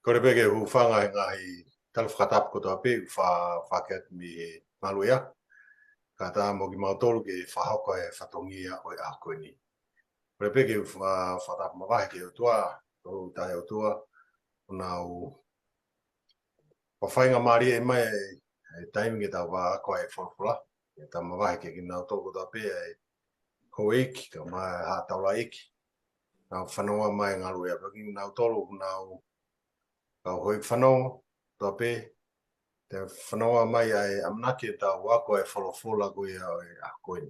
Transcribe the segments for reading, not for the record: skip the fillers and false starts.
Ko le peke hu whanga e ngahi tala whakatapu ko toa pe whaket mi maluia. Ka tā mo ki mautolu ke whahoko e whatongia o e ako ni. Ko le peke hu whatapu mawahi ke utua, tolu tai utua, unau whawhainga maari e mai e taimi ke tau wā ako e wholwhola. E tā mawahi ke ki nau tolu ko toa pe e ho eki, ka mai ha taula eki. Nau whanoa mai ngaluia, paki nau tolu nau kau hoi whanau, toa pe, te whanoa mai ai amanaki e tau wako e wholofola koe au e ako ni.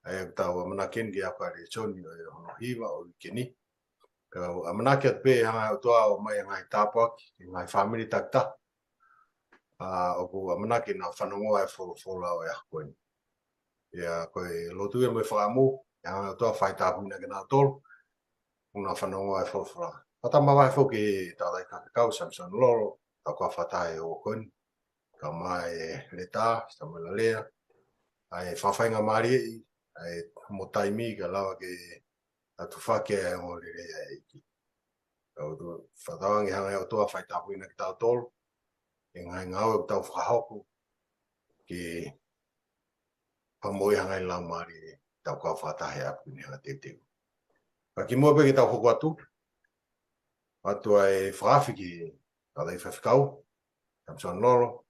Ai tau amanaki ki ako e choni o e hono hiwa o i keni. Kau amanaki at pe hanga o toa o mai ngai tāpuaki, ngai whamiri takta. O ku amanaki na whanongoa e wholofola o e ako ni. Ia koe lotu e moi whakamu, hanga o toa whai tāpuna ki nā tolu, una whanongoa e wholofola. Pata mawai foki tātai kakakau Samson Loro, ta kua whatai o koni, ka mai e leta, stamela lea, ai whawhainga maari ai mo taimi ka lawa ke atu whake e o le rea e iki. Kau tu whatawangi hanga e o toa whai tāpuina ki tau tolu, e ngai ngau e tau whakahoku, ki pamoi hanga i lau maari tau kua whatahe apu ni hanga te teo. Ka ki mua pe ki tau hoku atu, atu ai whaafiki tātai whawhikau, Samson Loro,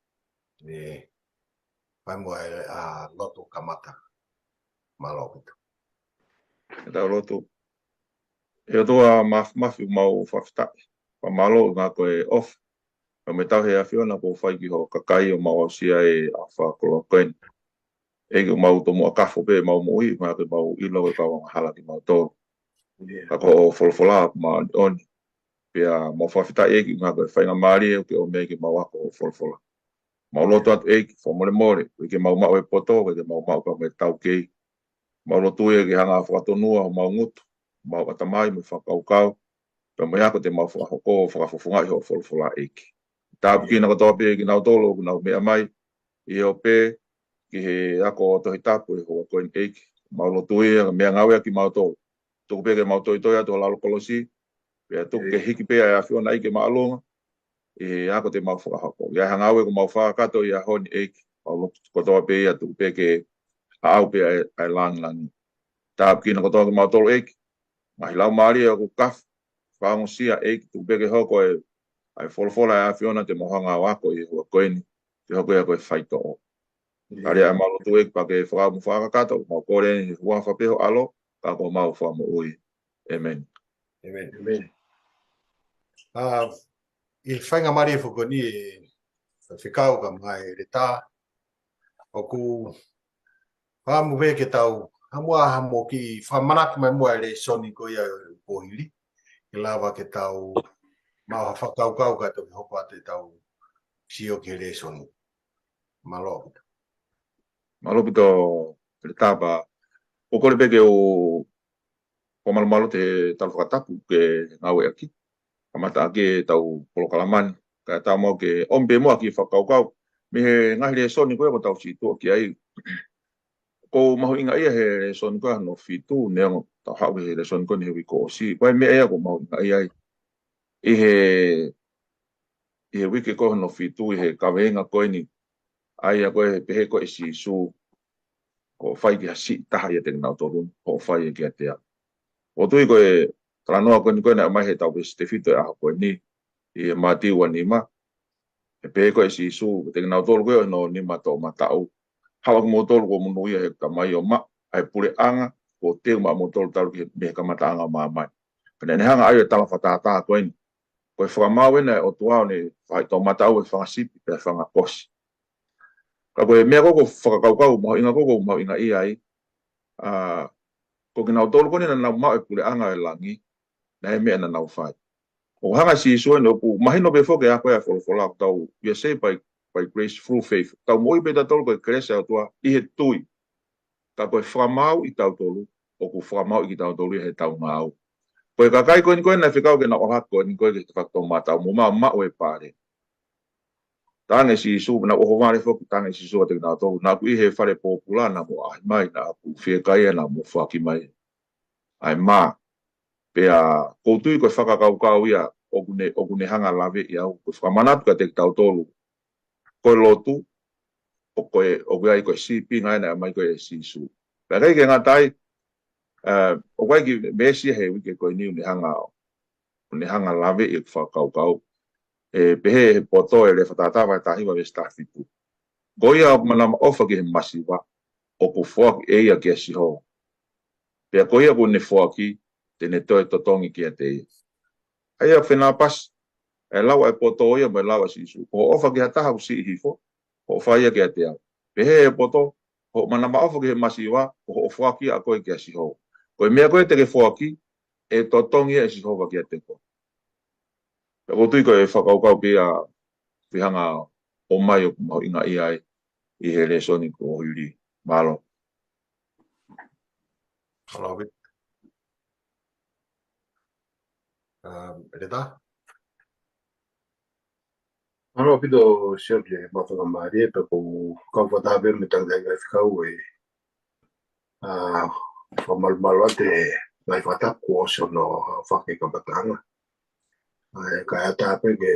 ni whai mua e loto kamata malopito. E tau loto. E o toa mafi mau whawhitai. Pa malo ngā koe off. Pa me tau he a whiona po whai ki ho kakai o mau ausia e a whakolo koen. Ege o mau tomu a kafo pe mau mui, ngā koe mau ilo e kawanga hala ki mau tōru. Kako o wholwhola ma oni. Pea mau whawhitai eki ngā koe whainga maari e o me ki mau ako o wholwhola. Mau loto atu eki, whamore more, ke mau mau e poto, ke mau mau ka me tau kei. Mau lotu e ke hanga whakatonua o mau ngutu, mau atamai me whakaukau, pe mai ako te mau whakahoko o whakafofungai o wholwhola eki. Tāpu ki naka toa pe ki nau tolo, ki nau mea mai, i o pe, ki he ako o tohi tapu e hoa koen eki. Mau lotu e mea ngau ki mau tolo. Tuku pe ke mau toi toi atu o lalo kolosi, pe tuku ke hiki pe a whiona i ke maalonga, e ako te mau whakahoko. Ia hangau e ko mau whakato i a honi eki, mau lotu kotoa pe ia tuku pe ke au pe ai langi. Tāpu ki na kotoa ki mau tolo eki, mahi lau maari e ko kafu, whaangosia eki, tuku pe ke hoko e ai wholwhola e a whiona te mohanga wako i hua koeni, te hoko e a koe whaito o. Kari ai mau lotu eki pa ke whakamu whakakato, mau kore ni hua whapeho alo, ka ko mau whamo ui. Amen. Amen. Amen. I whainga mari e whukoni e whikau ka mai re tā. O ku whamu we ke tau hamua hamo ki whamanaki mai mua re soni ko ia pohili. Ke lawa ke tau mau whakaukau ka tau hoko ate tau sio ke re soni. Malopito. Malopito re tā pa, o kore peke o malo te tau whakatapu ke ngau e aki. Kamata ake tau polokalamani, ka tau mau ke ombe mua ki whakaukau, me he ngahi re soni koe ko tau situa ki ai. Ko mahu inga ia he re soni koe no fitu, neongo tau hau he re soni koe ni he wiko o si, koe me ea ko mahu inga ia ai. I he wiki koe no fitu, i he kawenga koe ni, ai a koe he pehe koe si su, ko whai ki hasi taha ia te ngau torun, ko whai e ki a te a. O tui koe, tranoa koe ni koe na mai he tau pesi te fito e aha koe ni, i e mātiwa ni ma, e pehe koe si su, te ngau toru koe no ni ma tō matau. Hawa ki mōtoru ko munu ia he kamai o ma, ai pure anga, ko teo ma mōtoru taru ki me he kamata anga ma mai. Pene ne hanga ai e tala whatata koe ni, koe whakamau ena o tuao ni whai tō matau e whangasipi, pe whangakosi. Ka koe mea koko whakakaukau, maho inga koko, maho inga ia ai, ko ki nau tolu koni na nau mau e pule anga e langi, na he mea na nau whai. O hanga si isua ni oku, mahino be foke a koe a wholofola, tau, we are saved by grace through faith. Tau moi pe ta tolu koe krese au tua, i he tui. Ka koe whamau i tau tolu, oku whamau i ki tau tolu i he tau ngau. Koe kakai koe ni koe na whikau ke na ohak koe ni koe ke te whakatau mātau, mo maa mau e pāre. Tāne si isu, na oho wāre foku, tāne si isu a te kina tolu, nā ku i he whare pōpula na mo ahi mai, na ku whiekai na mo whaki mai. Ai mā, pea koutui koe whakakaukau ia, o kune hanga lave ia o whamanatu ka te tau tolu. Koe lotu, o koe ai koe sipi ngai na mai koe sisu. Pea kei ke ngatai, o koe ki mesi he wike koe ni une hanga lave i whakaukau. Pehe he poto e le whatatawa tahiwa ve stafipu. Koe ia manama ofa ki he masiwa, o ku fuak e ia ki a siho. Pea koe ia kune fuaki, tene toi totongi ki a te ia. Aia whenā pas, e lawa e poto ia mai lawa sisu. Ko ofa ki hataha ku si hifo, ko whaia ki a te au. Pehe e poto, ko manama ofa ki he masiwa, ko fuaki a koe ki a siho. Koe mea koe te ke fuaki, e totongi e siho wa ki a te ko. Pea kotui koe e whakaukau ki a whihanga o mai o kumau inga iai i he le soni ko huri. Malo. Hello, Rita? Ano pido siempre mafanga mari pe ko confortable me tang dai ka we formal malwate ngai fata ko sono fake ka batanga ka ata pe ke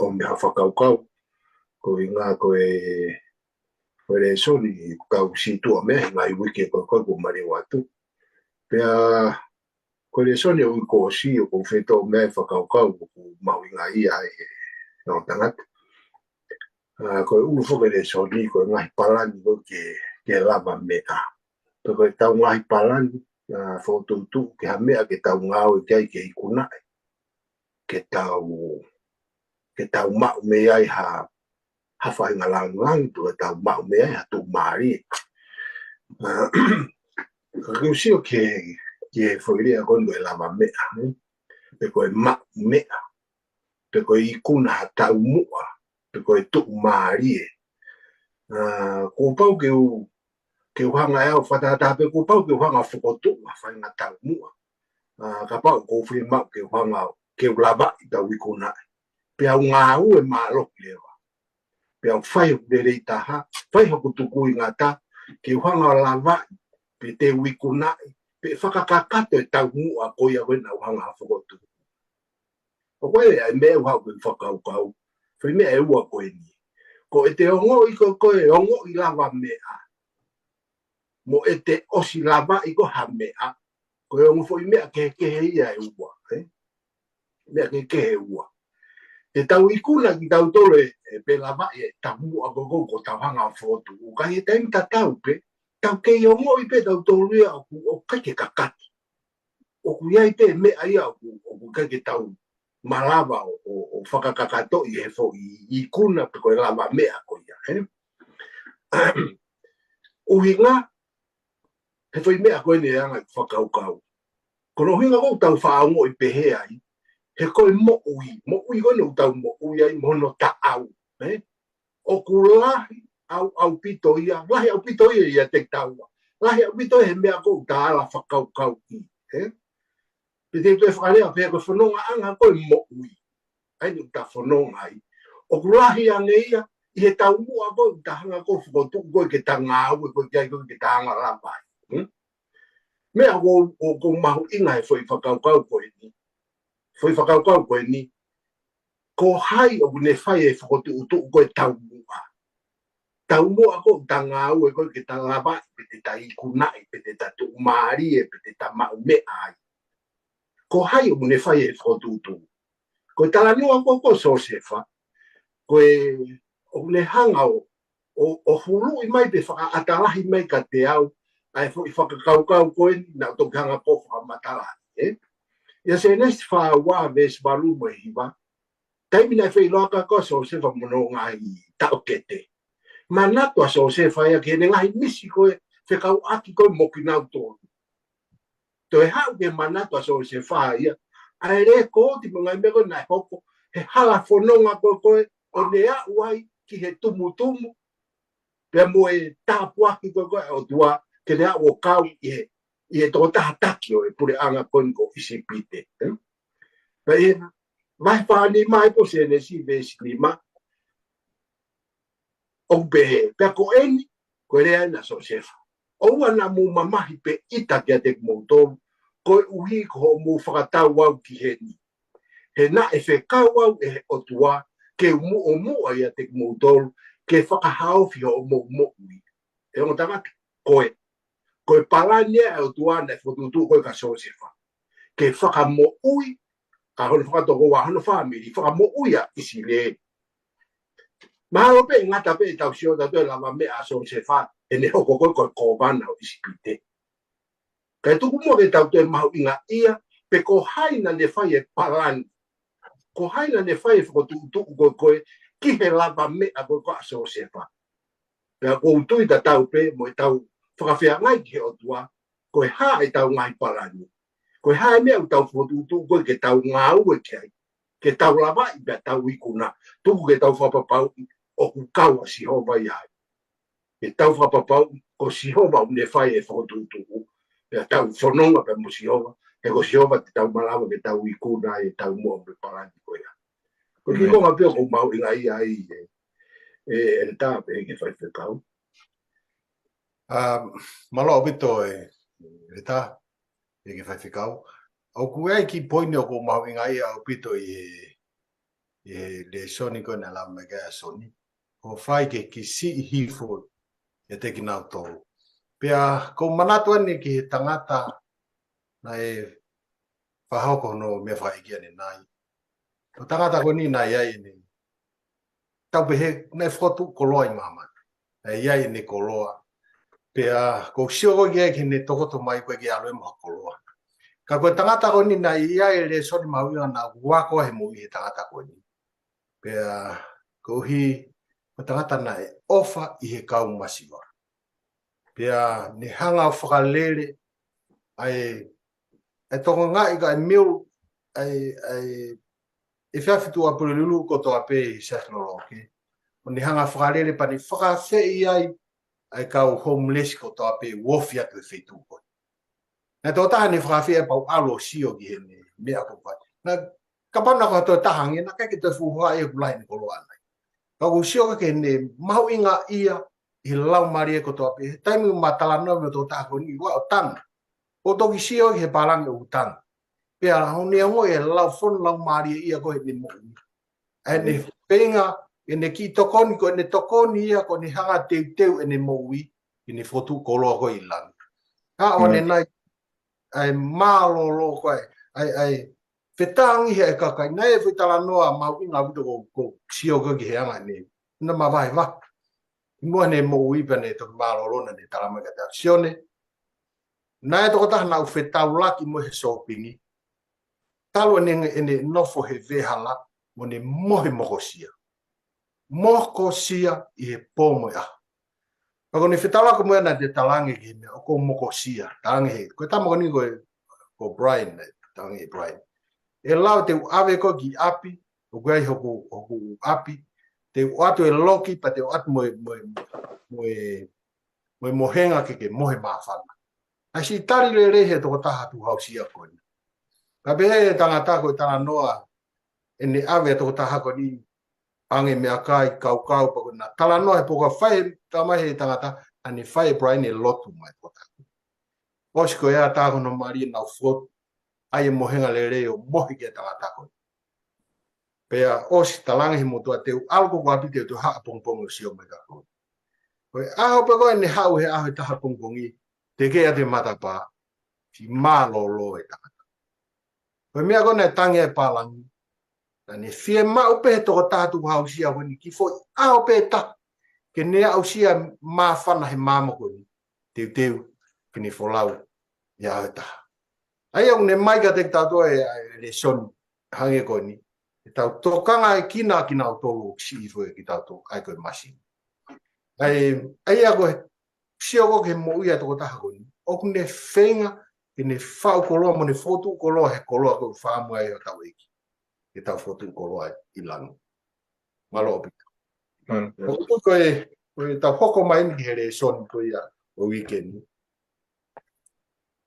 o me fa ka ko inga ko e soni ka si tu me ngai wiki ko mari watu pe ko le soni o ko si o feto me fa ka ko mawinga ia no tangat ko ufo ke soni ko ngai palani ko ke lava mea to ko tau ngai palani foto tu ke mea ke tau ngau ke ikuna ke tau ma me ai ha fa ngalang tu tau ma me ai tu mari ko si o ke foi ria con lava mea pe ko ma mea pe ko ikuna tau mua pe ko tu mari ko pau ke hanga e o whatata pe ko pau ke hanga whakotu whai ngā tau mua ka pau ko whi mau ke hanga ke lava i tau ikuna pe au ngā u e mālo lewa pe au whai o dere i taha whai hoku tuku i ngā ta ke hanga lava pe te ikuna pe whakakakato e tau mua ko ia wena o hanga whakotu o koe e mea whau ke whakaukau whai mea e ua koe ni ko e te ongo i koe ongo i lava mea mo e te osi lava i ko ha mea ko e ongo foi mea ke ia e ua mea ke ua e tau ikuna ki tau tole pe lava e tamu a gogo ko tau hanga fotu o kai e taimi ta tau pe tau ke i ongo i pe tau tolu ia o kai ke kakati o ku iai pe mea ia o ku kai ke tau malava o whakakakato i he fo i kuna pe ko e lava mea ko ia uhinga he foi mea koe ne anga whakaukau. Kono hinga ko tau whaongo i pehe ai, he koe mo ui koe no tau mo ui ai mono ta au. O ku lahi au pito ia, lahi au pito ia te taua. Lahi au pito he mea ko ta ala whakaukau i. Pete te whakarea pēa koe whanonga anga koe mo ui. Ai ni ta whanonga ai. O ku lahi ane ia, i he tau mua koe ta hanga koe whakotu koe ke ta ngā ue koe ke ta hanga rapai. Mea o mahu inga e foi whakaukau koe ni. Foi whakaukau koe ni. Ko hai o ne whai e whakotu utu koe tau mua. Tau mua ko ta ngā ue koe ke ta lava pe te ta ikunai, pe te ta tu maari e pe te ta mau mea ai. Ko hai o ne whai e whakotu utu. Koe tala nua ko so sefa. Koe o ne hanga o hulu i mai pe whakaatalahi mai ka te au ai foi whakakaukau koe na toki hanga ko whakamatala. Ia se nesti wha ves balu mo hiwa. Taimina whai loaka ko so se wha mono ngai tau kete. Ma natua so se whai a kene ngai misi koe whekau aki koe moki nau tōnu. To e hau ke manatua so se whai ia. Ai re ko ti ngai meko nai hoko he hala whanonga koe o ne a uai ki he tumu. Pea mo e tāpuaki koe o tua ke rea o kau i e tō tātaki o e pure anga kongo i se pite. Pea e vai whāni mai po se ne si vesi lima o behe. Pea ko eni, ko rea ina so sefa. O wana mu mamahi pe ita kia te moutoru, ko e uhi ko mu whakatau au ki he ni. he na e whekau au e he otua ke umu ai a te kumutolu ke whakahau fi o mo ui. E o tangata, koe palani e otua na e whotutu koe ka sosefa. Ke whakamo ui, ka hono whakatoko wa hono whamiri, whakamo ui a isi le. Mahalo pe ngata pe tau sio da doe lama me a sosefa e ne hoko koe kovana o isi pite. Kai tuku mo ke tau te mahu inga ia, pe ko haina ne whai e palani. Ko haina ne whai e whakatutu koe ki he lava me a koe a sosefa. Pea ko utui ta tau pe mo e tau whakawhia ngai ki he otua, koe ha e tau ngai palani. Koe ha e mea u tau whakatutu koe ke tau ngā ue kei. Ke tau lava i pia tau ikuna. Tuku ke tau whapapau o kukaua si hova i hai. Ke tau whapapau ko si hova u ne whai e whakatutu. Pea tau whanonga pe mo si hova. E ko si hova te tau malawa ke tau ikuna e tau mua me palani koe. Ko ki konga pia ko mau inga i ai e tā pe ke whai whekau. Malo o bito e tā e ke whai whikau. Au kuei ki poine o ko mau inga ia o bito i le soni koe na la mega soni. O whai ke ki si i hifo e te ki nau tō. Pea ko manatu ane ki he tangata na e whahoko no mea whai ki ane nai. O tangata ko ni nai ai ni. Tau pehe nei whotu koloa i mama. E iai ni koloa. Pea ko sio ko ki ne tokoto mai koe ki aloe maha koloa. Ka koe tangata ko ni na iai le soni mawinga na wako he mui he tangata ko ni. Pea ko hi ko tangata na e ofa i he kau masiwa. Pea ni hanga o whakalele ai e tonga ngā i ka e miu ai e whiawhitu a puri lulu ko toa pe i seknoloki. O ni hanga whakalele pa ni whakawhei ai kau homeless ko toa pe wofi atu e wheitu ko. Nā tō taha ni whakawhei e pau alo sio ki he mea ko pai. Nā kapana ko tō tahangi na keke tō fuhua e kulai ni kolo anai. Kau sio ke ne mau inga ia i lau mari e ko toa pe. Taimu matalanoa me tō taha ko ni wa o tanga. O toki sio he palangi o tanga. Pea hone ango e lau fon lau mari e ia ko he ni mo. E ne penga e ne ki tokoni ko ne tokoni ia ko ni hanga teu e ne moui i ne fotu koloa ko i lana. Ha o ne nai ai malolo ko ai fetangi he kakai nei fitala noa mau inga vuto ko sio ko ki hanga ni. Na ma vai va. Mo ne moui pa ne to malolo na ne talama ka ta sione. Nai to ta na fetau laki mo he shopping. Talo ne nofo he vehala mo ne mohe mokosia. Mokosia i he pomo ia. Ako ni fitala ko mo na te talangi ki me o ko mokosia. Talangi he. Ko tamo ni ko Brian, talangi Brian. E lau te ave ko ki api, o gai hoku api, te atu e loki pa te atu mohenga ke mohe mawhana. Ai si tari le rehe toko taha tu hausia koni. Ka behe tangata ko tanga noa e ne ave toko taha koni ange mea kai kau pa kona. Tala noa he poka whai tamai he tangata ani whai Brian e lotu mai kota. Osi ko ea tāko no maria nau flotu. Ai mohenga le reo mohi ke tangata koni. Pea osi talangi he motua teu algo kwa pite tu haa pongpongo sio mega koni. Koe aho pe koe ne hau he aho taha pongpongi te kea te matapa si malolo e tangata. Koe mea kone tangi e palangi na ne fie mau pe toko tātu hausia koni ki foi aho pe ta ke nea ausia mawhana he mamo koni teu kini folau ia aho taha. Ai au ne mai ka te tātua e le soni hange koni. E tau tokanga e kina o tolu si ifo e ki tātua ai koe masi. Ai a koe sio ko ke mo ia toko taha koni. Oku ne whenga ke ne whau koloa mo ne fotu koloa he koloa koe whaamua e o tau eki. Ke tau fotu koloa i lango. Malo opita. Oku koe tau hoko mai ni he le soni koe ia o weekend.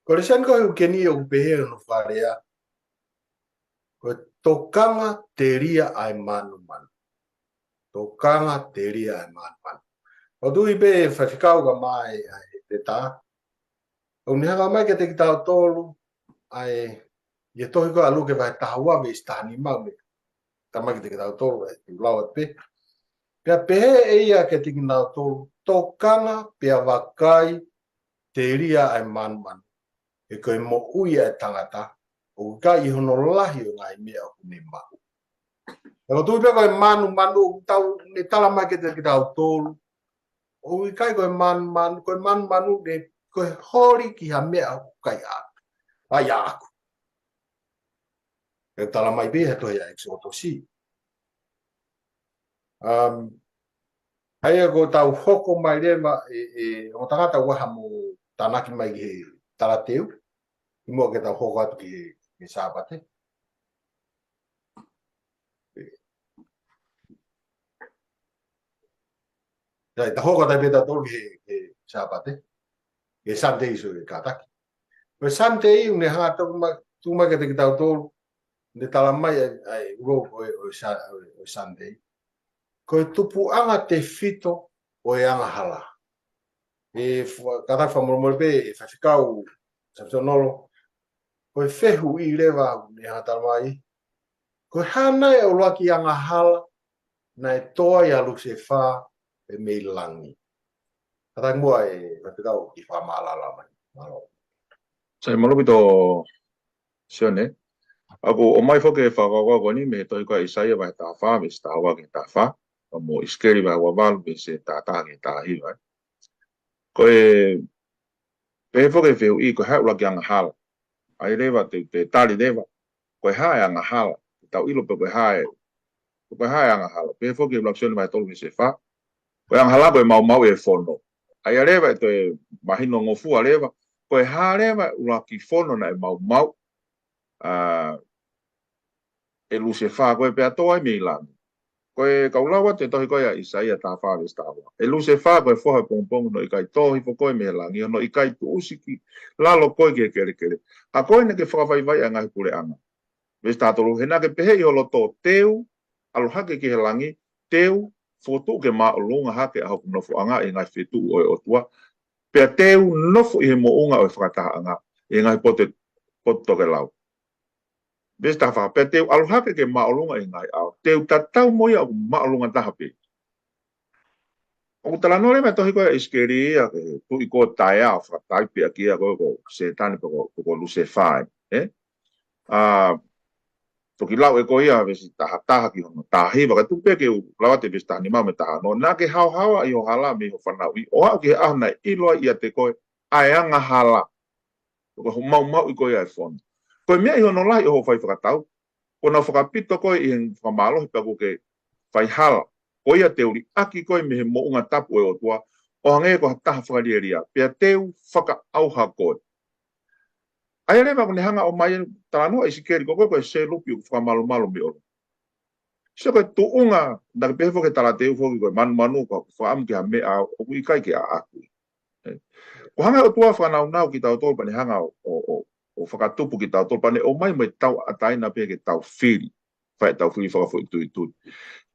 Ko le san ko hu keni o pehe no wharea. Ko tokanga te ria ai manu manu. Tokanga te ria ai manu manu. O tui pe whawhikau ka mai ai te tā. O ni hanga mai ke te ki tau tolu ai ia tohi ko alu ke vai tahua me stani mau me tama ki te tau tolu e lawa pe pea pehe e ia ke tiki nau tolu tokanga pea wakai te ria ai man e koe mo uia e tangata o ka i hono lahi o ngai mea o kune mau. E o tui pea koe manu tau ne tala mai ke te tau tolu o i kai koe manu ne koe hori ki ha mea o kai aku. Ai aku. E tala mai be he toi a exoto si. Ai ko tau hoko mai rewa o tangata waha mo tanaki mai ki he tarateu. I mua ke tau hoko atu ki he sāpate. Ai, ta hoko tai peta tolu ki he sāpate. He Sunday so e kātaki. Ko Sunday une hanga tu mai ke te ki tau tolu. Ne tala mai ai uro o Sunday. Ko e tupu anga te fito o e anga hala. E kata whamoromore pe e whawhikau Samsonolo. Ko e whehu i rewa ne hata mai. Ko e hana e o laki anga hala na e toa i alu se wha e mei langi. Kata mua e whawhikau i wha maalala mai. Sai malopi to sione. Ako o mai foke e whakawawa ni me toi koe isaia vai tā wha, me sta awa ke tā wha. Mo iskeri vai wawalu me se tā tā ke tā hi vai. Ko e foke e wheu i ko hau laki anga hala. Ai rewa te tali rewa. Ko e hae anga hala. Tau ilo pe ko e hae. Ko e hae anga hala. Pe foke e laksioni vai tolu me se wha. Ko e anga hala ko e mau e whono. Ai a rewa e to e mahino ngofua rewa. Ko e hae rewa laki whono na e mau. E luse wha koe pia toa i meilangi. Koe kaulawa te tohi koe a Isaia tā whāwe stawa. E luse wha koe whoha pongpong no i kai tohi fo koe meilangi, no i kai tu usiki lalo koe ke kere. A koe ne ke whakawhaiwai a ngai kure anga. Ves tātolu, he nake pehe i holo tō teu, alo hake ki he langi, teu, fotu ke maa o lunga hake a hoku nofu anga i ngai whetu o e otua. Pea teu nofu i he mo unga o e whakataha anga, i ngai pote toke lau. Ves ta fa pe teu alu hake ke maolunga i ngai au. Teu tatau moia o maolunga tahape. O tala nore me tohi koe iskeri a tu i ko tae a whakatai pe aki a ko se tani ko luse whae. Toki lau e ko ia vesi taha ki hono tahi waka tu pe ke lawa te vesi tahani mau me taha. No na ke hau hawa i o hala me ho whanau i. O hau ke ahuna i loa ia te koe aeanga hala. Ko mau i koe ai whonu. Koe mea i hono lai o whai whakatau. Ko na whakapito koe i hen whamalohi pa koe whai hala. Ko ia te uri aki koe me he mounga tapu e o tua. O hange ko hataha whakariaria. Pea teu whaka auha koe. Ai rewa kone hanga o mai tala noa isi keri koe se lupi o whamalo me oro. Se koe tuunga na ke pehe whoke tala teu whoki koe manu ko whaamu ki ha mea o kui kai ki a aku. Ko hanga o tua whanau ki tau tolpa ni hanga o whakatupu ki tau tolpa ne o mai tau ataina pe ke tau whiri. Whai tau whiri whakafo i tui.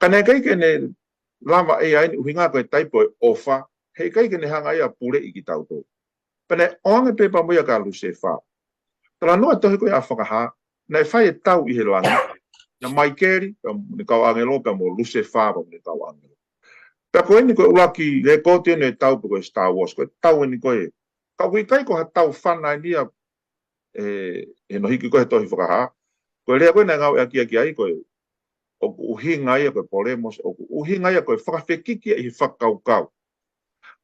Kane kai ke ne lava e aini uhinga koe taipo e ofa, hei kai ke ne hanga ia pure i ki tau tol. Pane oange pepa moia ka luse wha. Tala noa tohi koe a whakaha, nei whai e tau i he langa. Na mai keri, ne kau angelo pe mo luse wha pa ne kau angelo. Pea koe ni koe ulaki le kote ne tau pe koe Star Wars, koe tau ni koe. Kau kui kai ko ha tau whana nia e no hiki koe tohi whakaha. Koe rea koe na ngau e aki ai koe o uhinga ia koe polemos, o uhinga ia koe whakawhekiki i whakaukau.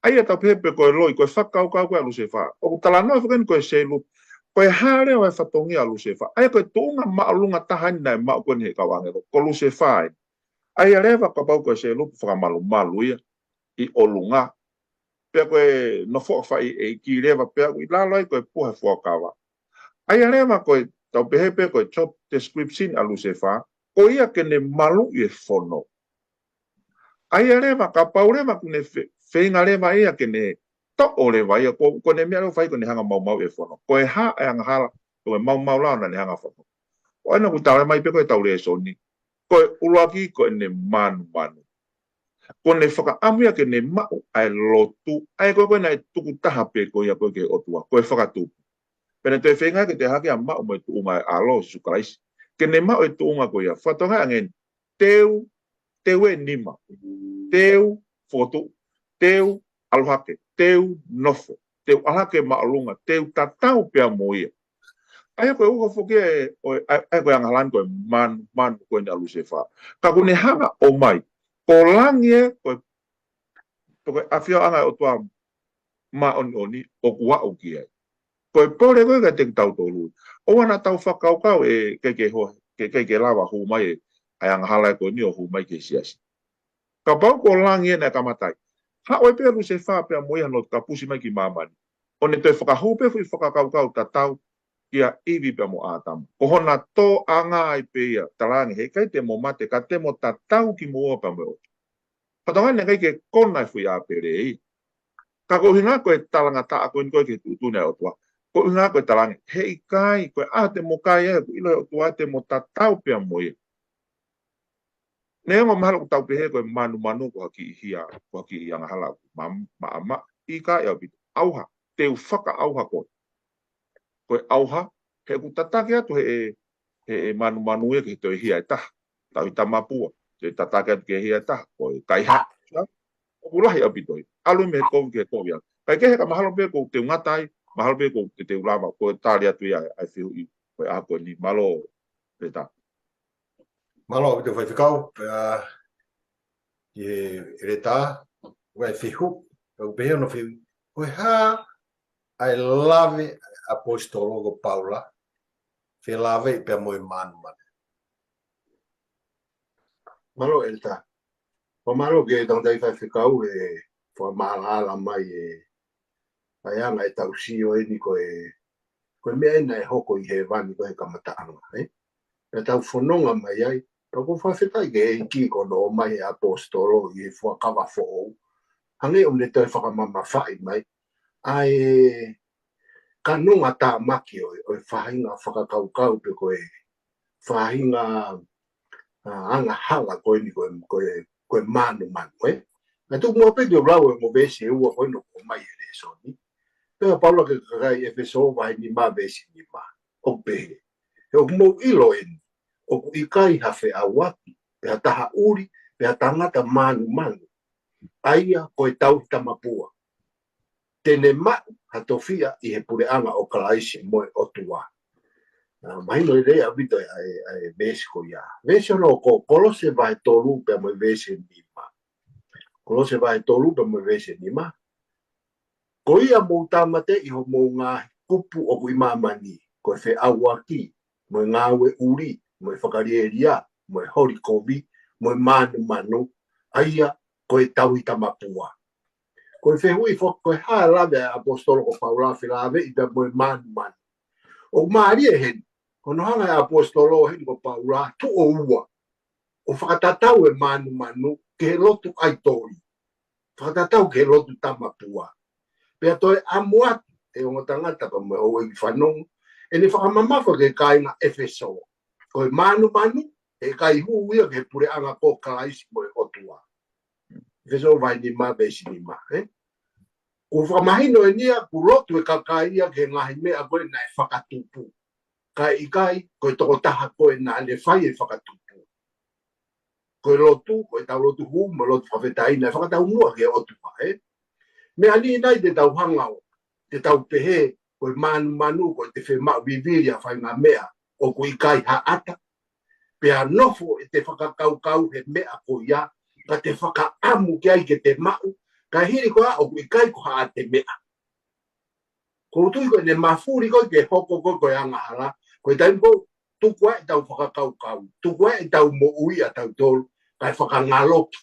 Ai e tau pepe koe loi, koe whakaukau koe aluse wha. O tala noa whakani koe se lup, koe hare o e whatongi aluse wha. Ai koe tuunga maalunga tahani nai maa koe ni he kawangero, ko luse wha. Ai a rewa kapau koe se lup whakamalu ia i olunga. Pea koe no whakawhai e ki rewa pea koe lalai koe puha whakawa. Ai a rewa koe tau pehepe koe job description aluse wha. Ko ia ke ne malu i e whono. Ai a rewa, ka pau rewa kune whenga rewa ia ke ne to o rewa ia, ko ne mea whai ko ne hanga mau e whono. Ko e ha e hanga hala, ko e mau lao na ne hanga whono. O ena ku tau mai pe ko e tau rea soni. Ko e uruaki ko e ne manu. Ko ne whakaamu ia ke ne mau ai lotu. Ai ko e na e tuku taha pe ko ia ko e otua. Ko e whakatupu. Pena te whenga ke te hake a mao mai tuunga alo su Christ. Ke ne mao e tuunga ko ia. Whatonga angen, teu e nima, teu fotu, teu aluhake, teu nofo, teu alhake maalunga, teu tatau pia moia. Ai koe uko foke ai koe angalan koe man koe ni alu sefa. Ka kune hanga o mai, ko langie koe afio anga o tua ma oni o kua o kia. Koe pore koe ka te tau tolu. O wana tau whakaukau e ke lawa hu mai e ai angahala koe ni o hu mai ke siasi. Ka pau ko langie na kamatai. Ha oe pe alu sefa pia moia no ka pusi mai ki mamani. O ne te whakahope fui whakakaukau tatau kia iwi pe mo atam. Ko hona tō anga ai peia, tarangi, he kai te mo mate, ka te mo tatau ki mo opa me o. Patonga ne kai ke kona fui a pere ei. Ka ko hinga koe talanga ta a koe koe ke tutune o tua. Ko hinga koe tarangi, hei kai, koe a te mo kai e, ilo o tua te mo tatau pia mo e. Ne mo mahalo ko tau pehe koe manu ko haki i anga hala. Ma i ka e au pitu. Auha, te u whaka auha koe. Koe auha, he ku tatake atu he manu e ke te hia e taha. Tau i tamapua, te tatake atu ke hia e taha, koe kaiha. O kulahi au pitoi, alu me kou ke kou ia. Kai ke heka mahalo pe kou te ungatai, mahalo pe kou te ulama, koe tāri atu ia ai whiu i, koe a koe ni malo pe tā. Malo au te whaiwhikau, i re tā, wai whihu, au pehe no whiu. Koe ha, I love it, Apostolo Paula. Fe lave pe moi manu man. Malo elta. O malo ke tong dai fa fikau e fo malala mai e ai anga e tau sio e ni ko me na e hoko i he vani ko e kamata anga, e tau fononga mai ai, pa ko fa fitai ke ki ko no mai apostolo i fo kava fo. Hange ne te fa mama fai mai. Ai kanunga ta maki o fahinga whakakaukau pe koe fahinga anga hala koe ni koe manu manu na tu mo pe de rau mo bese ua koe no ko mai e so ni pe Paulo ke kai e peso vai ni ma bese ni ma o pe o mo ilo en o i kai hafe awaki pe ataha uri pe atangata manu manu aia koe tau tamapua tene ma hatofia i he pure anga o kalaisi moe o tua. Mai no idea abito ai Mexico ya. Mexico no ko kolose vai tolu pe mo vese nima. Kolose vai tolu pe mo vese nima. Ko ia mo tamate i ho mo nga kupu o ku imamani ko fe awaki mo ngawe uri mo whakarieria mo hori kobi mo manu aia ko e tau i tamapua. Ko fe hui fo ko ha lave apostolo ko Paula filave i pe mo man. O Maria hen kono hanga apostolo hen ko Paula tu o ua. O whakatatau e manu ke lotu aitori. Whakatatau ke lotu tamapua. Pea toi amuat e o ngotangata pa mo o i whanong. E ni whakamamako ke kai na Efeso. Ko manu e kai huia ke pure anga ko kalaisi mo e otua. Efeso vai ni ma besi ni ma. O whamahino e nia kurotu e kakaia ke ngahi mea koe na e whakatupu. Kai ikai koe toko taha koe na ane whai e whakatupu. Koe lotu, koe tau lotu hu, mo lotu whawhetai na whakatau mua ke otua. Mea ni nai te tau hangau, te tau pehe, koe manu, koe te whema viviria whai ngā mea, o koe ikai ha ata. Pea nofo e te whakakaukau he mea ko ia, ka te whakaamu ki ai ke te mau, ka hiri koa o kui kai ko haa te mea. Ko tui koe ne mafuri koe ke hoko koe angahala, koe taim ko tukua e tau whakakaukau, tukua e tau mo ui a tau tolu, kai whakangaloke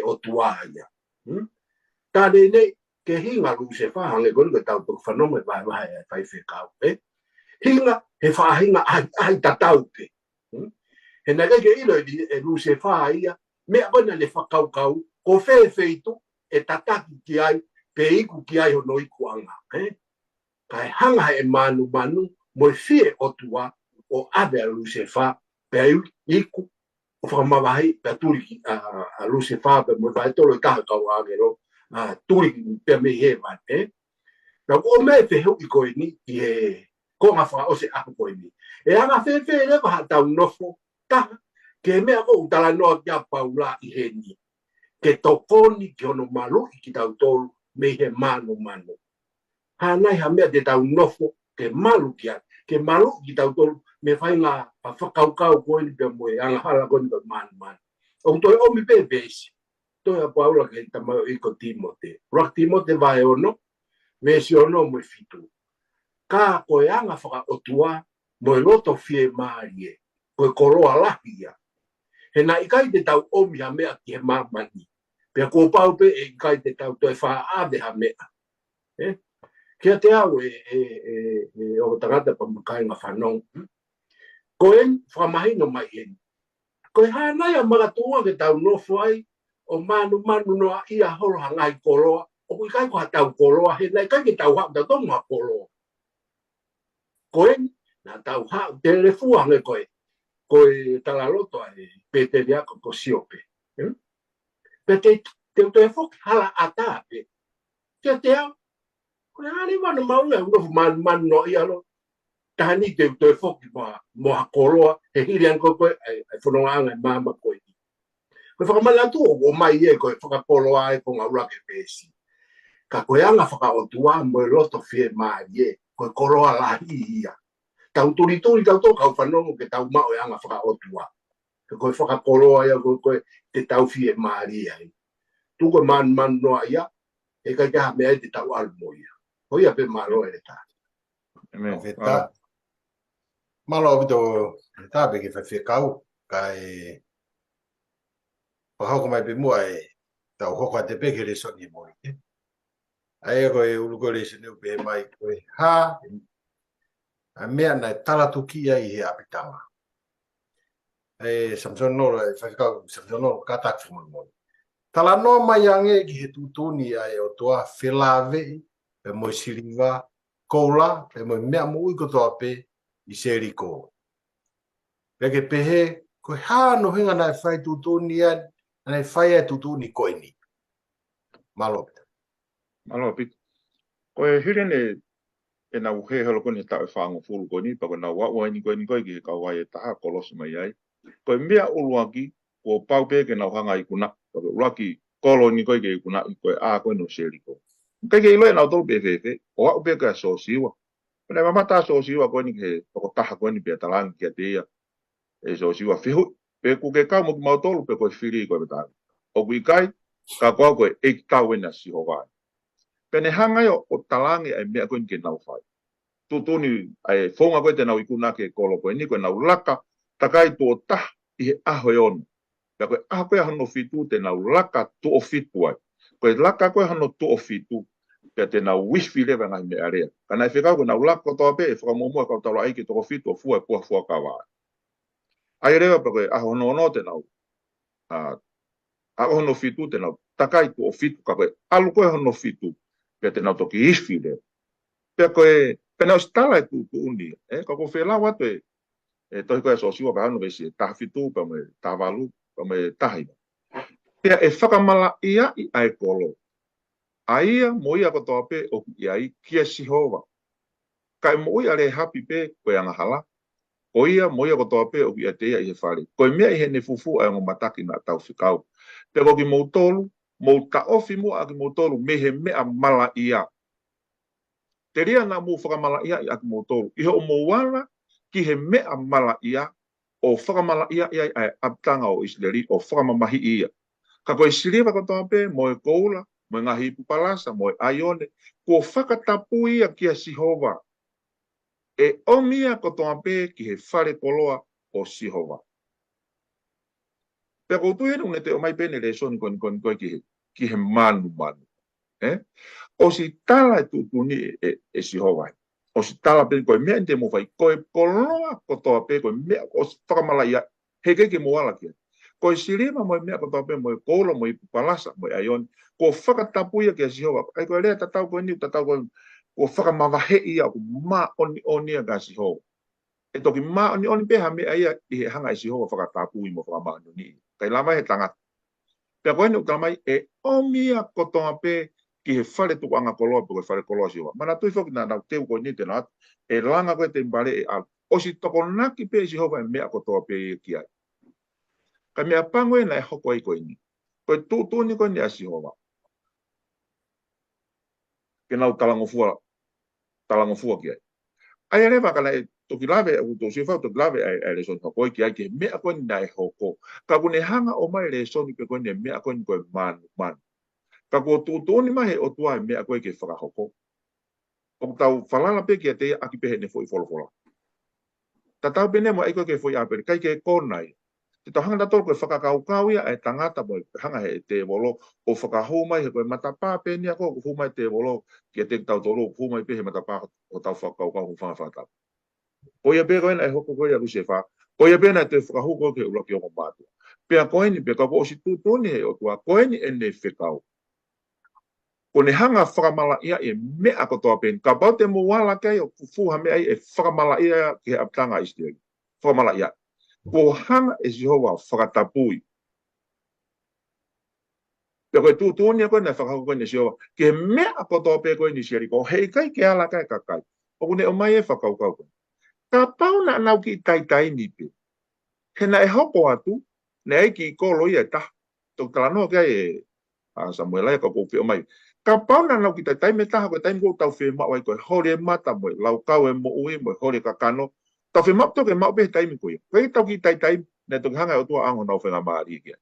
o tuaia. Tane nei, ke hinga lu se whahange koe koe tau tuk whanome vai e whai whekau. Hinga, he whahinga ai tatau pe. He nai ke ilo e lu se whaia, mea koe na le whakaukau, ko feitu e tataki ki ai pe iku ki ai hono iku anga. Kai hanga e manu mo fie o tua o ave a Lucifer pe iku o whamawai pe turi a Lucifer pe mo vai tolo i kaha kau agero turi pe me he mate. Na ko me te hu I koe ni I he ko nga wha o se ako koe ni. E anga whewhe le waha tau nofo ta ke mea ko utala noa kia paula I he ni. Ke tokoni ki ono malu I ki tau tolu me he mano. Hanai ha mea te tau nofo ke malu kia. Ke malu ki tau tolu me whai ngā whakaukau koe ni pia moe anga hala koe ni pia mano. O toi omi pe besi. Toi a paula ke tamau I ko Timote. Rock Timote vai ono. Vesi ono mo fitu. Ka koe anga whaka otua mo loto fie maarie. Koe koroa lahia. He na ikai te tau omi ha mea ki he mamani. Pea ko pau pe e ikai te tau toi wha ave ha mea. Kia te au o tangata pa makai ngā whanong. Koe whamahino mai en. Koe hanai a mga tua ke tau nofo ai o manu noa ia horo hangai koroa. O ikai ko ha tau koroa. He na ikai ke tau hau tau tonga ha koroa. Koe na tau hau te refua nge koe. Koe talaloto ai pe te riako ko siope. Pe te te foki hala ata pe. Kia te au. Koe hane wana maunga unofu manu no ia lo. Tahani te foki moa koroa. He hiri an koe ai whanonga anga mama koe. Koe whakamalatu o mai e koe whakapoloa e ko ngā urake pēsi. Ka koe anga whakaotua mo loto fie maarie. Koe koroa lahi ia. Tau turi tau tō kau whanongo ke tau mao e anga whakaotua. Koe whakakoroa ia koe te tau fie maarie ai. Tu koe manu noa ia. E kai kaha mea e te tau almo ia. Hoi a pe malo e ta. Veta. Malo abito ta be ke fe kau kai pahau mai pe mua e tau hoko te pe ke le soni mo. Ai ko e ulu ko le soni pe mai ko ha a mea na tala tuki ai he apitanga. E Samson no e fa kau Samson no kata fu mo. Tala no mai ange ki he tutuni ai o toa felave pe mo siliva kola pe mo mea mo ko toa pe I seriko. Peke pehe, koe ha no hinga nai whai tutuni an, nai whai e tutuni koe ni. Malo. Malo pit. Koe hirene e na uhe haloko ni tau e whaango fulu koe ni, pako na wawai ni koe ki ka wai e taha kolosi mai ai. Koe mea uluaki, ko pau pe ke na uhanga I kuna, pako uluaki kolo ni koe ki kuna, I koe a koe no seriko. Kai ke ilo e na utolu pe o wau pe ka so siwa. Pene mamata so siwa koe ni ke pako taha koe ni pe talangi kia te ia. E so siwa whihu. Pe ku ke kau mo ki mautolu pe koe whiri koe petani. O kui kai, ka koe e ki tau ena si hokai. Pene hangai o talangi ai mea koe ni ke nau whai. Tutuni ai whonga koe te nau ikuna ke kolo koe ni koe nau laka takai tō tah I he aho e onu. Pea koe aho koe hano fitu te nau laka tō o fitu ai. Koe laka koe hano tō o fitu. Pea te nau wishwi lewa ngai mea rea. Ka nai whikau koe nau laka toa pe e whakamomua kau talo aiki tō o fitu o fua e pua kawa. Ai rewa pa koe aho no te nau. Aho no fitu te nau takai tō o fitu ka koe alu koe hano fitu. Pea te nau toki ishwi lewa. Pea koe penau stala e tu uni. Ka koe whela watu e tohi koe so siwa pa hano vesi e taha fitu pa me taha walu pa me taha iwa. Pea e whakamala ia I ai kolo. Aia mo ia kotoa pe o iai kia sihova. Kai mo ia le hapi pe koe anga hala. O ia mo ia kotoa pe o ia te ia I he whare. Koe mea I he ne fufu ai ngo mataki na tau whikau. Pe ko ki mou tolu, mou ta ofi mua a ki mou tolu me he mea mala ia. Te ria na mou whakamala ia I aki mou tolu. I ho mou wala ki he mea mala ia o whakamala ia I ai aptanga o Isleri o whakamamahi ia. Ka koe siriwa kotoa pe mo e koula, mo ngahi pupalasa, mo aione, ko whakatapu ia kia Sihova. E omia kotoa pe ki he whare koloa o Sihova. Pea koutu henu ne te o mai pene le soni koe ki he manu. O si tala e tutuni e Sihova. O si tala pe koe mea te mo whai, koe koloa kotoa pe koe mea o whakamala ia, he keke mo ala kia. Koe sirima mo mea kotoa pe mo e koula, mo I pupalasa, mo aione, ko whakatapu ia kia Sihova. Ai koe lea tatau koe niu, tatau koe ko whakamavahe ia ko ma oni ka Sihova. E toki ma oni peha mea ia I he hanga I Sihova whakatapu I mo whakama ni. Kai lama he tangata. Pea koe ni utamai e omia kotoa pe ki he whare tuku anga koloa po whare koloa siwa. Mana tui whoki nā nau teu ko ni te nāt, e langa koe te mbare e al. O si toko naki pe si hova e mea kotoa pe e ki ai. Ka mea pango e nai hoko ai koe ni. Koe tūtūni koe ni a si hova. Ke nau talangofua ki ai. Ai ere wakana e toki lawe e uto si whau toki lawe e le soni hoko ai ki ai ke mea koe ni nai hoko. Ka kune hanga o mai le soni pe koe ni mea koe ni koe manu. Ka kua tūtōni mahe o tua e mea koe ke whakahoko. O tau whalala pe ki a te aki pehe ne fwoi wholofola. Ta tau pene mo ai koe ke fwoi apere, kai ke kōnai. Te tau hanga tolo koe whakakaukau ia e tangata mo hanga he te wolo o whakahou mai he koe matapā penia ko hu mai te wolo ki a te tau tolo hu mai pehe matapā o tau whakaukau hu whangawhata. Ko ia pe koe na e hoko koe a ruse wha. Ko ia pe na te whakahou koe ke uraki o mātua. Pea koe ni pe ka ko o si tūtōni he o tua koe ni e ne whekau. Ko ne hanga whakamala ia e mea kotoa pen. Ka bau te moala kei o fuha mea e whakamala ia ki he aptanga isteri. Whakamala ia. Ko hanga e si hoa whakatapui. Pea koe tūtūnia koe na whakako koe ne si hoa. Ke mea kotoa pe koe ni sieri ko hei kai ke ala kai kakai. O kune o mai e whakaukau koe. Ka pau na nau ki tai ni pe. He na e hoko atu. Ne ai ki kolo ia e taha. Tok talanoa kia e Samuela e ka kouwhi o mai. Ka pau na nau ki tai me taha koe taimi kou tau whi mau ai koe hori e mata moe, lau kau e mo ui moe, hori ka kano. Tau whi mau toke mau pehe taimi koe. Koe tau ki tai, ne toki hanga o tua ango nau whenga maari kia.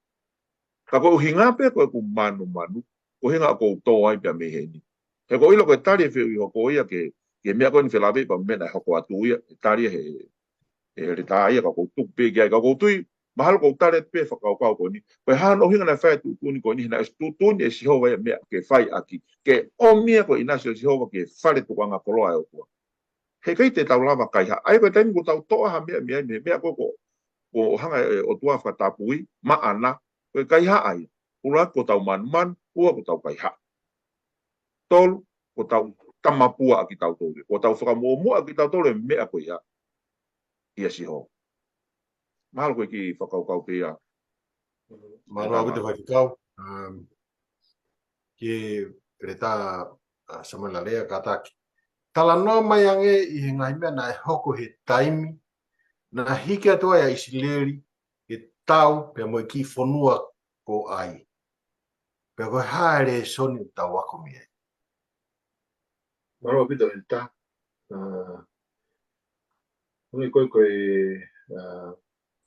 Ka koe hinga pe koe ku manu. Ko hinga kou tō ai pia mehe ni. He ko ilo koe tari e whiu iho ko ia ke mea koe ni whilawe pa mena hoko atu ia. Tari he rita ia ka kou tupe kia. Ka kou tui mahalo ko tare pe whakaukau ko ni. Koe hano hinga na whae tūtūni ko ni, hina es tūtūni e si hova e mea ke whai aki. Ke omia ko inasio si hova ke whare tukanga koloa e o tua. He kai te tau lava kai ha. Ai koe taimi ko tau toa ha mea ko hanga e o tua whakatapui, maana, koe kai ha ai. Ura ko tau man, ua ko tau kai ha. Tolu, ko tau tamapua aki tau tolu. Ko tau whakamomua aki tau tolu e mea koe ha. Ia si hova. Mahalo koe ki whakaukau pe ia. Mahalo aku te whakikau. Ki reta Samuela Lea kataki. Tala noa mai ange I he ngai mea na e hoko he taimi. Na hike atua ia isileri. He tau pia moi ki whanua ko ai. Pia koe haere soni tau wako mi ai. Mahalo apito he ta. Hoi koe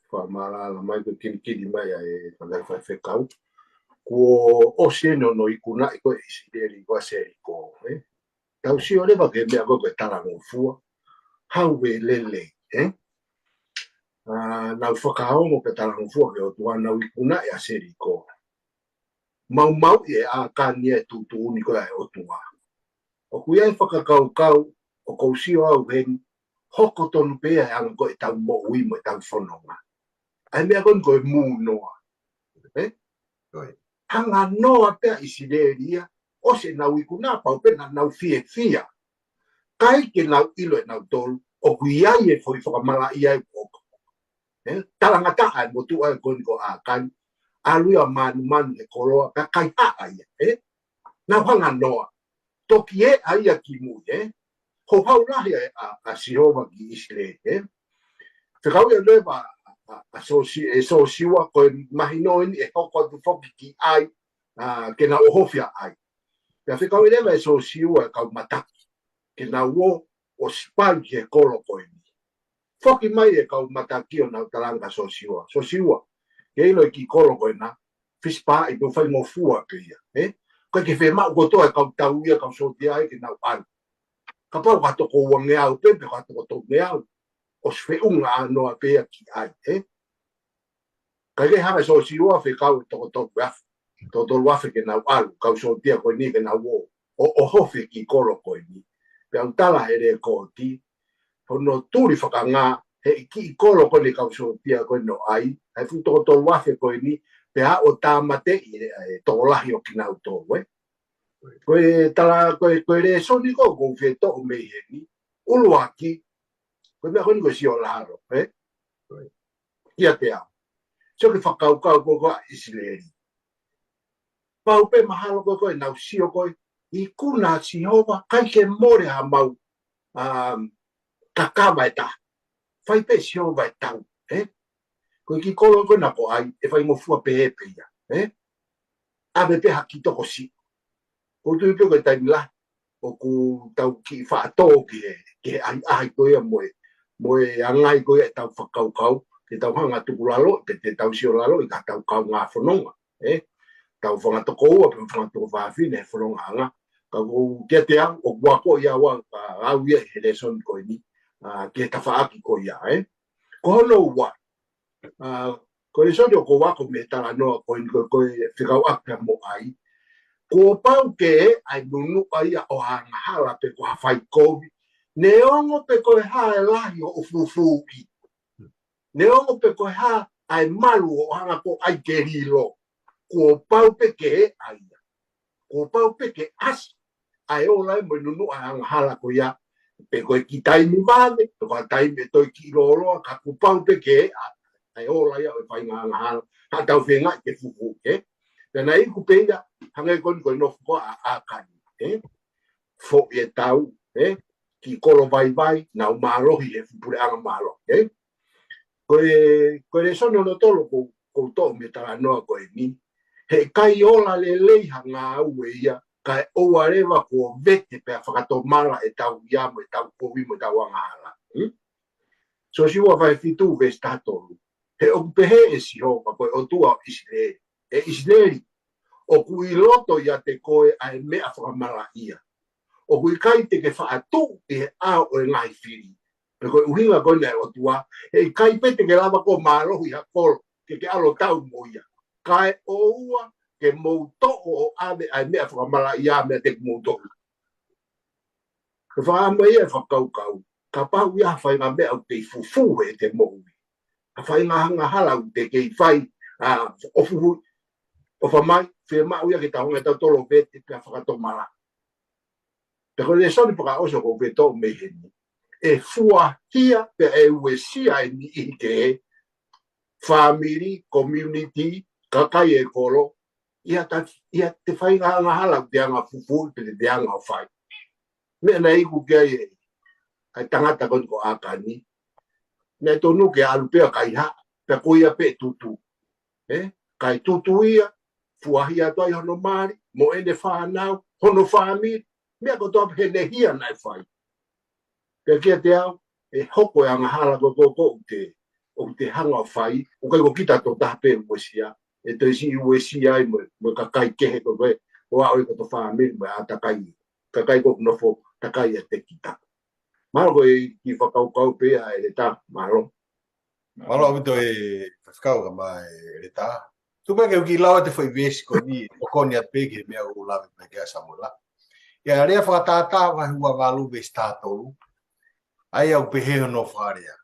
whamala mai koe kini mai e tangai whai whekau. Ko o seno no I kuna I koe isileri koe seri ko. Tau si ole wake mea koe tarango fua. Hau e lele. Nau whakaongo ke tarango fua ke o tua nau I kuna e a seri ko. Mau e a kania e tutu uni koe o tua. O kuia e whakakaukau o kou sio au heni. Hoko tonu pea e anga koe tau mo ui mo tau whanonga. Ai mea koe mū noa. Hanga noa pea isileria. O se nau I kuna pau pena nau fia. Kai ke nau ilo e nau tolu. O kuia e foi whakamala ia e poko. Talangata ai mo tu ai koe ko a kani. Aluia manu e koroa. Ka kai haa ia. Nau hanga noa. Toki e aia ki mui. Ho hau rahi a sihova ki isle. Whikau e lewa e so siwa koe mahinoini e hoko tu whoki ki ai ke na ohofia ai. Pea whikau e lewa e so siwa e kau mataki ke na uo o sipai ki e kolo koe ni. Whoki mai e kau mataki o na taranga so siwa. So siwa ke ilo ki kolo koe na fispa I tu whai mo fua ke ia. Koe ke whema ukotoa e kau tau ia kau sotia ai ke na anu. Ka pau ka toko ua ngeau pepe ka toko toko ngeau. O sve unga anoa pea ki ai. Ka ke hanga so siwa whi kau toko toko wafu. Toko wafu ke nau alu. Kau so tia koe ni ke nau o. O hofi ki kolo koe ni. Pea utala he re ko ti. Hono turi whaka ngā. He ki kolo koe ni kau so tia koe no ai. He fu toko toko wafu koe ni. Pea o tāmate I toko lahi o ki nau tō. Koe tala koe re soni ko whi toko mei he ni. Uluaki. Koe mea koe si o laro. Ia te au. So ke whakaukau koe koe isileri. Pau pe mahalo koe koe nau sio koe. I kuna si hova kai ke more ha mau kakawa ta fai pe si hova tau ko ki kolo ko na ko ai e fai ngofua pe ia ave pe haki toko si ko tu pe ko tai la o ku tau ki fa to ke ai ko ia moe angai ko ia tau whakaukau ke tau hanga tuku lalo te tau sio lalo i ka tau kau ngā whanonga tau whangatoko ua pe whangatoko whawhine whanonga anga ka ko kia te au o wako ia wa au ia he le son ko ni ke ta whaaki ko ia ko hono ua ko le son ko wako me tala noa ko ni ko whikau apia mo ai ko pau ke ai nunu ai o hanga hala pe ko hawhai kovi ne ongo pe ko ha lahi o fufuki ne ongo pe ko ha ai malu o hanga ko ai gerilo ko pau pe ke ai ko pau pe ke as ai o lai mo nunu hanga hala ko ya pe ko ki tai mi mane pe ko tai me to ki rolo ka ko pau pe ke ai o lai o fai hanga hala ha tau fenga ke fufuki na i ku penga hanga ko no ko a kan fo e tau ki kolo vai na o malohi e pure anga malo ko le sono no tolo ko to me tala no ko ni he kai ola le hanga ue ia kai o areva ko vete pe whakato mala e tau ia mo e tau povi mo tau anga hala so si wa vai fitu ve stato he o pehe e si ho ko o tua isle o kui loto ia te koe ai mea whakamala ia. O kui kai te ke whaatu e ao e ngai whiri. Pe koe uhinga koe nei o tua, hei kai pete ke lava ko mārohi ha kolo, ke alo tau mo ia. Kai o ua ke mouto o ave ai mea whakamala ia mea te mouto. Ke whakama ia whakaukau, ka pau ia whainga mea o te fufu e te moui. Ka whainga hanga hala o te kei whai o fufu o whamai, whea mau ia ki tahonga tau tolo vete pia whakato mala. Te koe le soni paka oso ko veto me heni. E fua hia pe e ue sia e ni i ke family, community, kakai e kolo, ia te whainga anga hala te anga fufu te anga o whai. Mea na iku kia e ai tangata kon ko akani. Nei tonu ke alupea kai ha, pe koia pe tutu. Kai tutu ia, fuahia toi hono mari, mo ene whanau, hono whamiri, mea ko tōp he nehia nai whai. Pea kia te au, e hoko e anga hala ko te hanga whai, o kai ko kita tō tape uesia, e te si uesia ai mo kakai kehe ko koe, o a oi ko tō whamiri, mo a takai ko nofo, takai e te kita. Maro ko i whakaukau pea e le tā, maro. Maro au to e whakau ka mai e le tā. Tupa ke uki lawa te whai vesi ko ni o koni at peke mea o lawe me kia samula. Ia rea whakatata wahi ua walu vesi tātolu. Ai au pehe no wharea.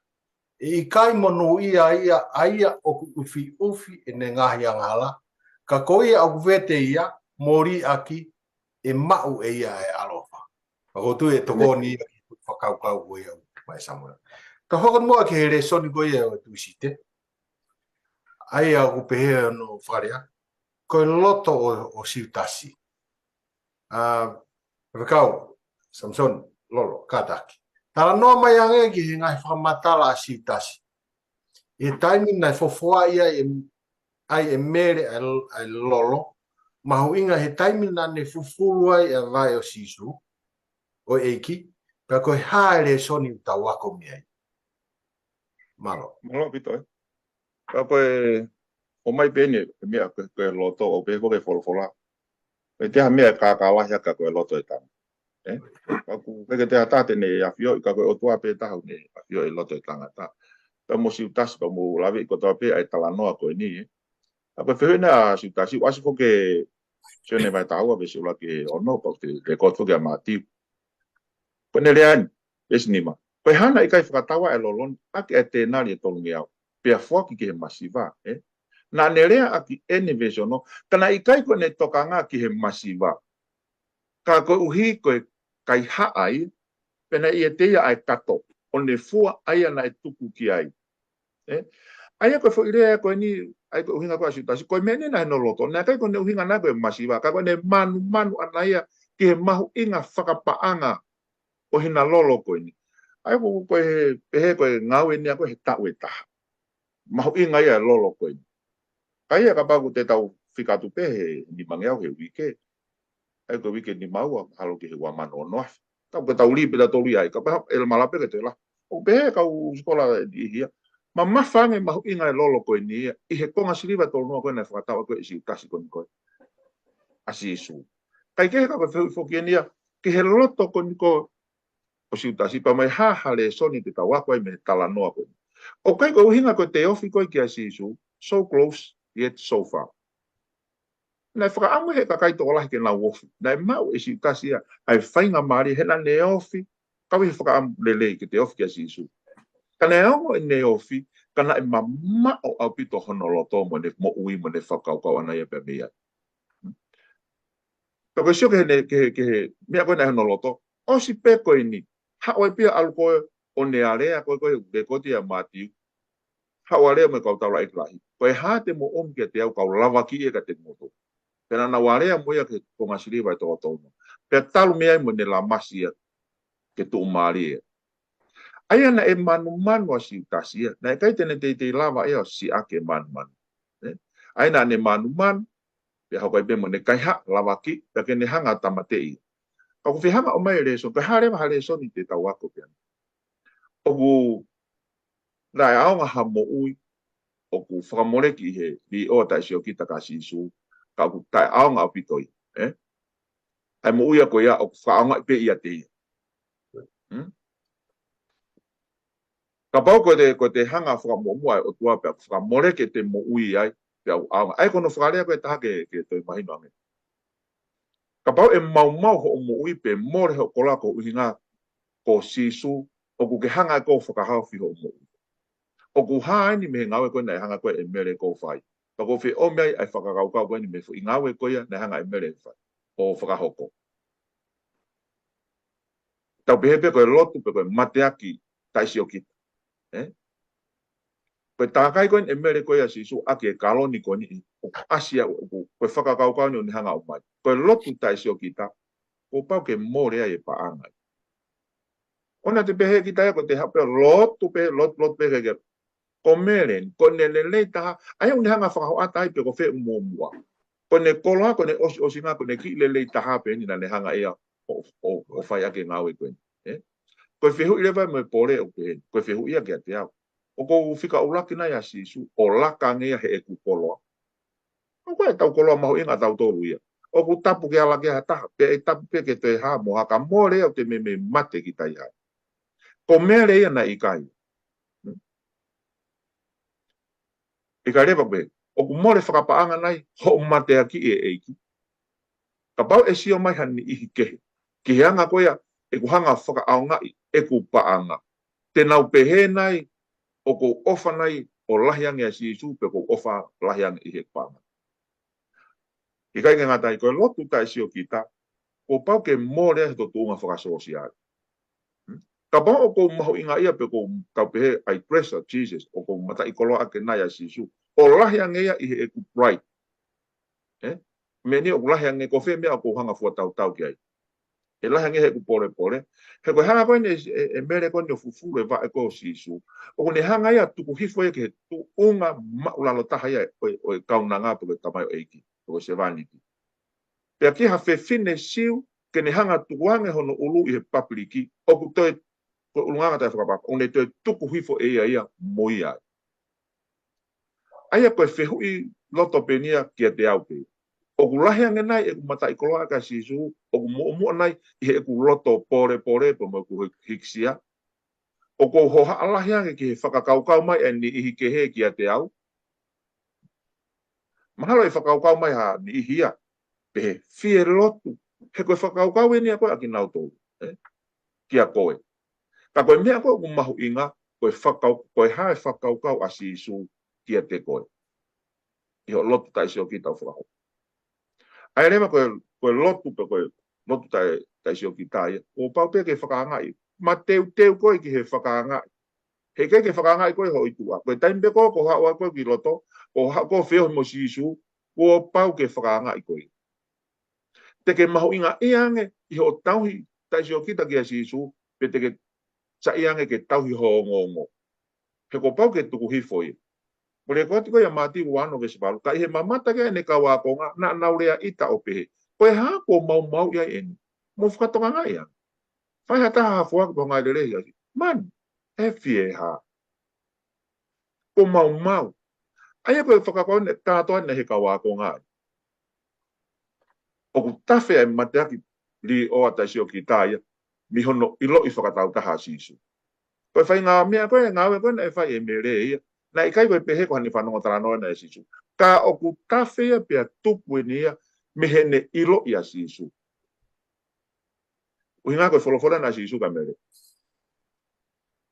I kai mono ia o ku ufi e ne ngahi angala. Ka koe au vete ia, mori aki, e mau e ia e alofa. Ako tu e toko ni whakaukau koe au mai samula. Ka hokon mua ke here soni koe au tu site. Ai au pehe no wharea. Koe loto o siutasi. Rakau, Samson, lolo, kataki. Tara noa mai ange ki he ngai whakamatala a siutasi. E taimi nai fofoa ia ai e mere ai lolo. Mahu inga he taimi nane fufuru ai e vai o sisu. O eiki. Pea koe haere soni uta wako mi ai. Malo. Malo pito Ka koe o mai pene mea koe loto o pe koe folofola. Koe teha mea kakawahia ka koe loto e tanga. Ka koe teha tate ne awhio ka koe o tua pe tahu ne awhio e loto e tanga ta. Ka mo siutasi ka mo lawi ko toa pe ai talanoa koe ni. Ka koe whiwena siutasi wasi koke sione vai tahu a besi ula ke ono pa te rekod koke a matiu. Koe ne reani, besi nima. Koe hana i kai whakatawa e lolon, ake e tēnari e tolungi au. Pea whaki ke he masiva, Nā ne rea aki ene vesono, kana i kai koe ne tokanga ki he masiva. Ka koe uhi koe kai haai, pena i e teia ai kato, o ne fua aia na e tuku ki ai. Aia koe fo irea koe ni, ai koe uhinga koe asiutasi, koe mene na he no loto, nā kai koe ne uhinga na koe masiva, ka koe ne manu anaia, ki ki he mahu inga whakapaanga o hina lolo koe ni. Ai koe he pehe koe ngau e nia koe he tau e taha. Mahu inga ia lolo koe ni. Kai ka paku te tau whikatu pehe ni mangeau he wike. Ai koe wike ni maua halo ki he wamano o noa. Tau ke tau lipe da tolu ai. Ka paha ele malape ke te la. O pehe kau skola di hia. Ma mawhange mahu inga e lolo koe ni ia. I he konga siriwa tolu noa koe na whakatau koe isi utasi koe ni koe. Asi isu. Kai kehe ka koe whoki enia. Ki he loto koe ni koe o si utasi. Pa mai hahale soni te tau ako ai me tala noa koe. O kai koe uhinga koe te ofi koe ki asi isu. So close yet so far. Nai whakaamu he kakai tō olahi ke nā wofi. Nai mau e si utasi ia. Ai whainga maari he na ne ofi. Kawi he whakaamu lelei ke te ofi ki asi isu. Ka ne ongo e ne ofi. Ka na e mamao au pito honoloto mo ne mo ui mo ne whakaukau ana ia pe mea. Ka koe sio ke he mea koe na honoloto. O si pe koe ni. Hao e pia alu koe o ne area koe koe de koti a matiu. Hao area me kau taura iklahi. Koe hate mo om ke te au kau lava ki e ka te moto. Pena na warea mo ia ke konga siriwa e tō tōna. Pea talu mea mo ne la masia ke tō maari e. Ai ana e manu manu a si utasi ia. Na e kai tene te lava e o si ake manu manu. Ai na ne manu manu. Pea hau kai pe mo ne kai ha lava ki. Pea ke ne hanga tamate i. Kau kuwhi hanga o mai reso. Kai harewa hale so ni te tau ako pia. Oku rai aonga ha mo ui. Oku whakamoreki he li o taisi o kita kasi isu. Ka ku tai aonga o pitoi. Ai mo uia ko ia o whaonga pe ia te ia. Ka pau ko te hanga whakamomua o tua pe whakamoreki te mo ui ai. Pe au aonga. Ai kono whakarea koe taha ke toi mahino ange. Ka pau e mau ho o mo ui pe more ho kola ko uhinga ko sisu. O ku ke hanga ko whakahau fi ho o mo ui. O ku haa ni me ngawe koe na hanga koe e mere ko whai. Ka ko whi o mei ai whakakaukau koe ni me fu i ngawe koe na hanga e mere whai. O whakahoko. Tau pehepe koe lotu pe koe mateaki taisi o kita. Koe tākai koe e mere koe a sisu ake e kaloni koe ni o asia koe whakakaukau ni o ni hanga o mai. Koe lotu taisi o kita. Ko pau ke more ai e paangai. Ona te pehe kita e ko te hape lotu pehe lotu pehe ke ko meren, ko ne lelei taha, ai o ni hanga whakahau atai pe ko whe umomua. Ko ne kola, ko ne osi ngā, ko ne ki lelei taha pe ni na ne hanga ea o whai ake ngāwe koe. Koe whehu i lewa me pore o pe, koe whehu ia kia te au. O ko whika o laki nai a sisu, o laka ngea he e ku koloa. O koe tau koloa maho inga tau toru ia. O ku tapu ke ala kia taha, pe e tapu pe ke te ha mo haka more o te me mate ki tai hai. Ko mere ia na ikai. E ka rewa koe, o ku more whakapaanga nai, ho matea ki e eiki. Ka pau e sio mai hani ihi kehe. Ki heanga koea, e ku hanga whakaaongai, e ku paanga. Te nau pehe nai, o ku ofa nai, o lahiange a sisu, pe ku ofa lahiange i he paanga. I kai ke ngatai, koe lotu tai sio kita, ko pau ke more he to tuunga whakasosi ai. Ka pau o ko maho inga ia pe ko tau pehe I press of Jesus o ko mata ikolo ake nai a sisu. O lahi ange ia i he e ku pride. Me ni o lahi ange ko whe mea ko hanga fua tau ki ai. E lahi ange he ku pore. He ko hanga koe e mere koe ni o fufu e va e ko sisu. O ko ne hanga ia tuku hifo e ke tu unga maulalo taha ia o e kaunanga po ke tamai o eiki. O se vaniti. Pea ki ha whe fine siu ke ne hanga tuku ange hono ulu i he papiriki. O ku toi ko ulunganga tai whakapapa, o ne te tuku hifo e ia moi ai. Aia koe whehu i loto penia kia te au pe. O ku lahi ange nai e ku mata i koloa ka sisu, o ku mua nai i he ku loto pore, po mo ku hiksia. O ku hoha alahi ange ki he whakakaukau mai e ni ihi ke he kia te au. Mahalo i whakaukau mai ha ni ihi ia. Pe fie lotu. He koe whakaukau e ni a koe aki nau tō. Kia koe. Ka koe mea koe ku mahu inga, koe hae whakaukau a sisu kia te koe. I ho lotu tai sio ki tau whakahau. Ai rewa koe lotu pe koe lotu tai sio ki tai, o pau pe ke whakaangai. Ma teu koe ki he whakaangai. He ke whakaangai koe ho i tua. Koe taimpe koe ko haua koe ki loto, ko wheo mo sisu, ko pau ke whakaangai koe. te ke mahu inga iange I ho tauhi taisi o kita kia sisu pe te ke sa iange ke tauhi ho ngongo. He ko pau ke tuku hifoi. Pole ko tiko ya mati wano ke sepalu. Ka ihe mamata ke ne kawa konga na naurea ita o pehe. Koe ha ko mau ya eni. Mo whakatonga ngai ya. Whai hata hafua ko ngai lere ya. Man, he fie ha. Ko mau. Aia koe whakakau ne tātoa ne he kawa konga. O ku tawhi ai mateaki li o ataisi o ki tāia. Mihono ilo I whakatau taha sisu. Koe whai ngā mea koe ngāwe koe na e whai e mere ia. Na I kai koe pehe ko hani whanonga taranoa na e sisu. Ka o ku tawhia pia tupu e nia mehe ne ilo ia sisu. Ui ngā koe wholofora na sisu ka mere.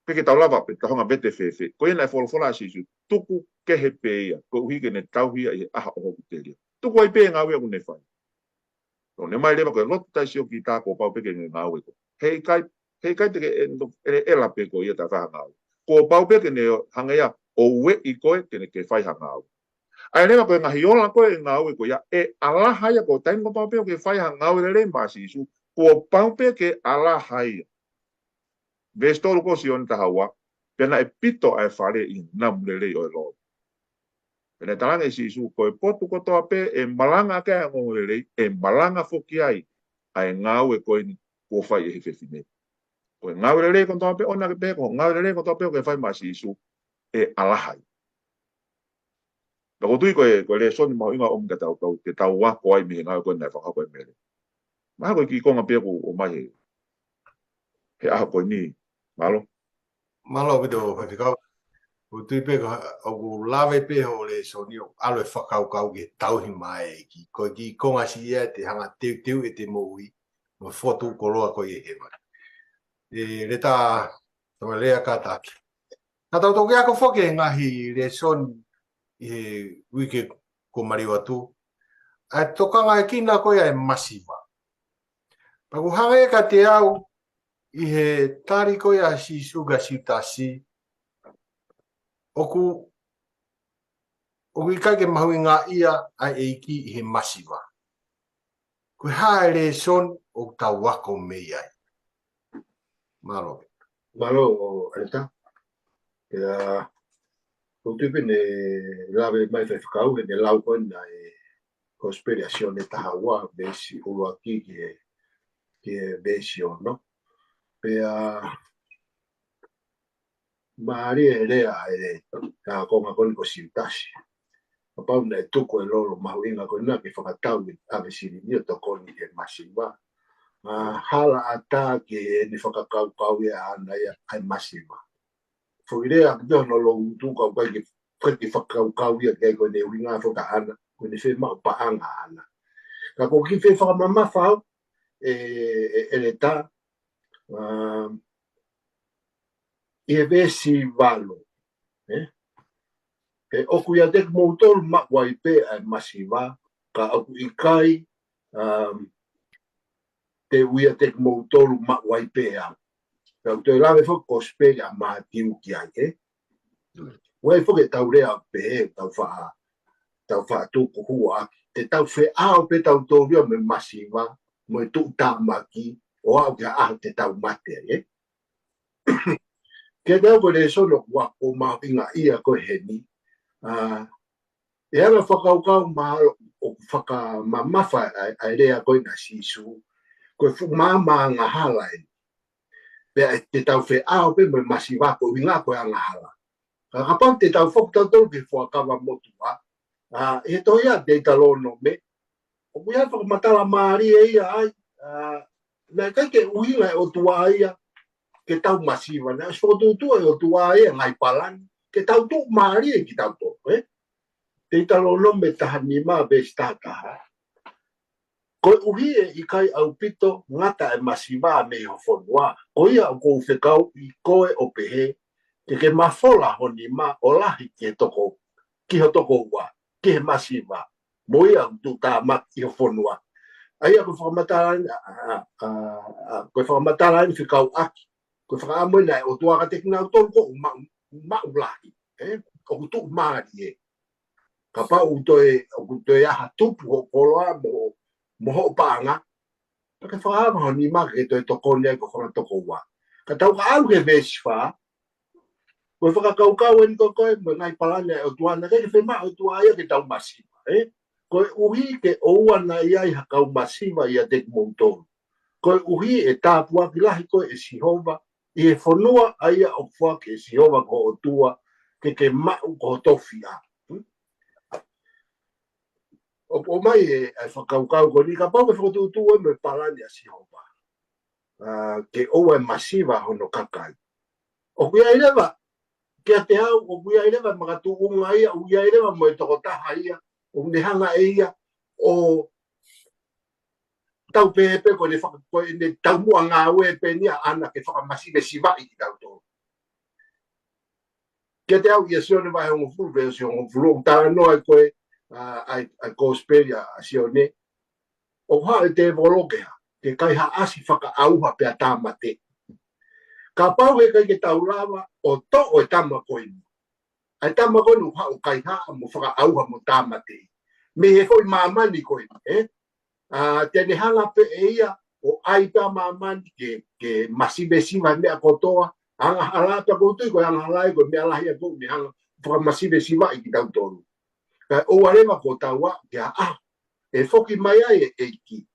Peke tau lava pe tahonga bete whewhe. Koe na e wholofora sisu. Tuku kehe pe ia. Koe uhi ke ne tauhia I aha o hoku te lia. Tuku ai pe ngāwe aku ne whai. No ne mai lewa koe lotu taisi o ki tā ko pau peke ngāwe ko. Hei kai te ke ela pe ko ia ta whahangau. Ko pau peke ne hangaia o ue I koe ke ne ke whaihangau. Ai lewa koe ngahi ola koe ngau ko ia e alahaya ko taim ko pau peke ke whaihangau le masi isu. Ko pau peke alahaya. Vestolu ko si on tahawa. Pena e pito ai whare I nam lele o lo. Pena talanga si isu koe potu ko toa pe e malanga ke ango lele e malanga foki ai. Ai ngau koe ni ko whai e hewhewhine. Koe ngau lele ko toa pe ona ke pe ko ngau lele ko toa pe ke whai masi isu e alahai. Lako tui koe le soni mahu inga omu ke tau wako ai mihe ngau koe nai whakako e mere. Maha koe ki konga pia ko o mai he aha koe ni. Malo? Malo vido whakikau. O tui pe o ku lawe pe ho le soni o aloe whakau ke tauhi mai ki. Koe ki konga si ia te hanga teu e te moui. Mo whotu koloa koe e he mai. E le tā tama lea kātaki. Nā tau toki ako whoke ngahi le soni I he wike ko mariwatu. Ai tokanga e kina koe ai masiva. Paku hanga e ka te au I he tari koe a si suga si tasi. Oku I kai ke mahui ngā ia ai eiki I he masiva. Koe hae le son o tau wako mei ai. Malo. Malo o Anita. Ia o tupe ne lawe mai whakau ne lau koe na e conspiración e tahawa besi ulu aki ke besi o no. Pea maari e rea e ka konga koni ko siutasi. Pau na e tuko e lolo mahuinga koe na ke whakatau ave siri ni o tokoni e masiva. Hala ata ke ni whakakau e ana ai masiva. Fuirea no lo tuka ko ke whakakau e ke koe ne uringa whaka ana. Koe ne whi mau paanga ana. Ka ko ki whi whakamama whau e le tā. I besi valo. E oku ia dek moutol makwai pe ai masiva. Ka oku I kai te uia dek moutol makwai pe au. Ka te lawe fo kosperi a matiu ki ai Wai fo ke tau rea pe tau wha tuku hua. Te tau whe au pe tau tōria me masiva. Mo e tuk tā maki. O au kia aho te tau mate Ke tau ko le sono wa o mahinga ia ko heni. E ala whakaukau mahalo o whakamamafa ai rea koe na sisu. Koe whumama ngā hala e. Pea te tau whe ao pe me masiva ko winga koe a ngā hala. Ka kapau te tau whakatau ke whakawa motua. E toia te talono me. O kuia whakamatala maari e ia ai. Nā kai ke uhinga e o tua ia. Ke tau masiva. Nā whakatutua e o tua ia ngai palani. Ke tau tu maari e ki tau tō. Te talono me tahani maa bes tātaha. Koe uhi e I kai au pito ngata e masiva me ho whonua. Koe ia o kou whekau I koe o pehe. Ke mafola honi ma o lahi ke toko. Ki ho toko ua. Ke masiva. Moia tu tā maki ho whonua. Aia ko whakamatara koe whakamatara ni whikau aki. Koe whakamoina e o tuaka te kina utolu ko maulahi. O kutu maari e. Ka pau o kutoe aha tupu ho koloa moho paanga. Ka wha ma ni ma ke to koni ai ko whanga toko wa. Ka tau ka au ke vesi wha. Ko whakakaukau en ko koe mo ngai palane o tuana ke whema o tua ia ke tau masiva. Ko uhi ke oua na iai hakau masiva ia te moutou. Ko uhi e tāpua ki lahi ko e sihova i e whanua aia o wha ke sihova ko o tua ke mau ko tofi a. O mai e whakaukau ko ni ka pau ke whakatutu e me palani a sihova. Ke oua e masiva hono kakai. O kuia i lewa, kia te au, o kuia i lewa makatu unga ia, o kuia i lewa mo e toko taha ia, o nehanga e ia, o tau pepe ko ne tau mua ngā ue pe nia ana ke whakamasive sivai ki tau tō. Kia te au ia sione vai hongo fulu, veo si hongo fulu, o tāra noa koe, ai Cosperia a sione, o ha e te volokea, ke kai ha asi whaka auha pe a tāmate. Ka pau he kai ke tau rawa, o to o e tama koini. Ai tama koini ha o kai ha mo whaka auha mo tāmate. Me he koi mamani koini, tene hanga pe e ia, o ai pa mamani ke masive siva mea kotoa, anga halata koutui ko anga halai ko mea lahi a kou me hanga whaka masive siva i ki tau tonu. Kai o arema ko taua kia e foki mai ai e ki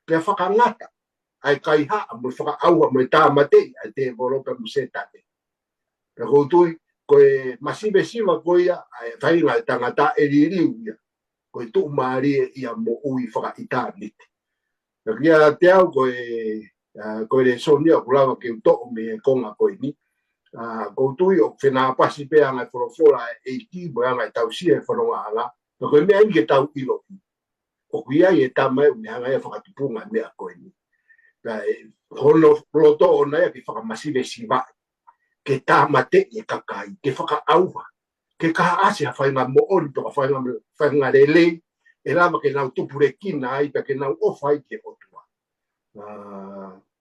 kia whakangata ai kai haa mo whakaaua mo e tāmate ai te voropa mo se tate. Ka koutui ko e masive siva ko ia ai whainga e tangata e ririu ia ko e tuu maari ia mo ui whakaita nite. Ka kia te au ko e sonia kulawa ke uto me e konga ko ni. Koutui o whenā pasi pe anga whorofora e ki mo anga e tausia e whanonga anga. Ka koe mea inge tau ilo. O kuia e tamai o mehanga e whakatupunga mea koe ni. Ka hono loto o nai ki whakamasive siva. Ke tāmate e kakai, ke whakaauha. Ke kaha ase ha whainga mo ori toka whainga lelei. E rama ke nau tupure kina ai pe ke nau ofai ke otua.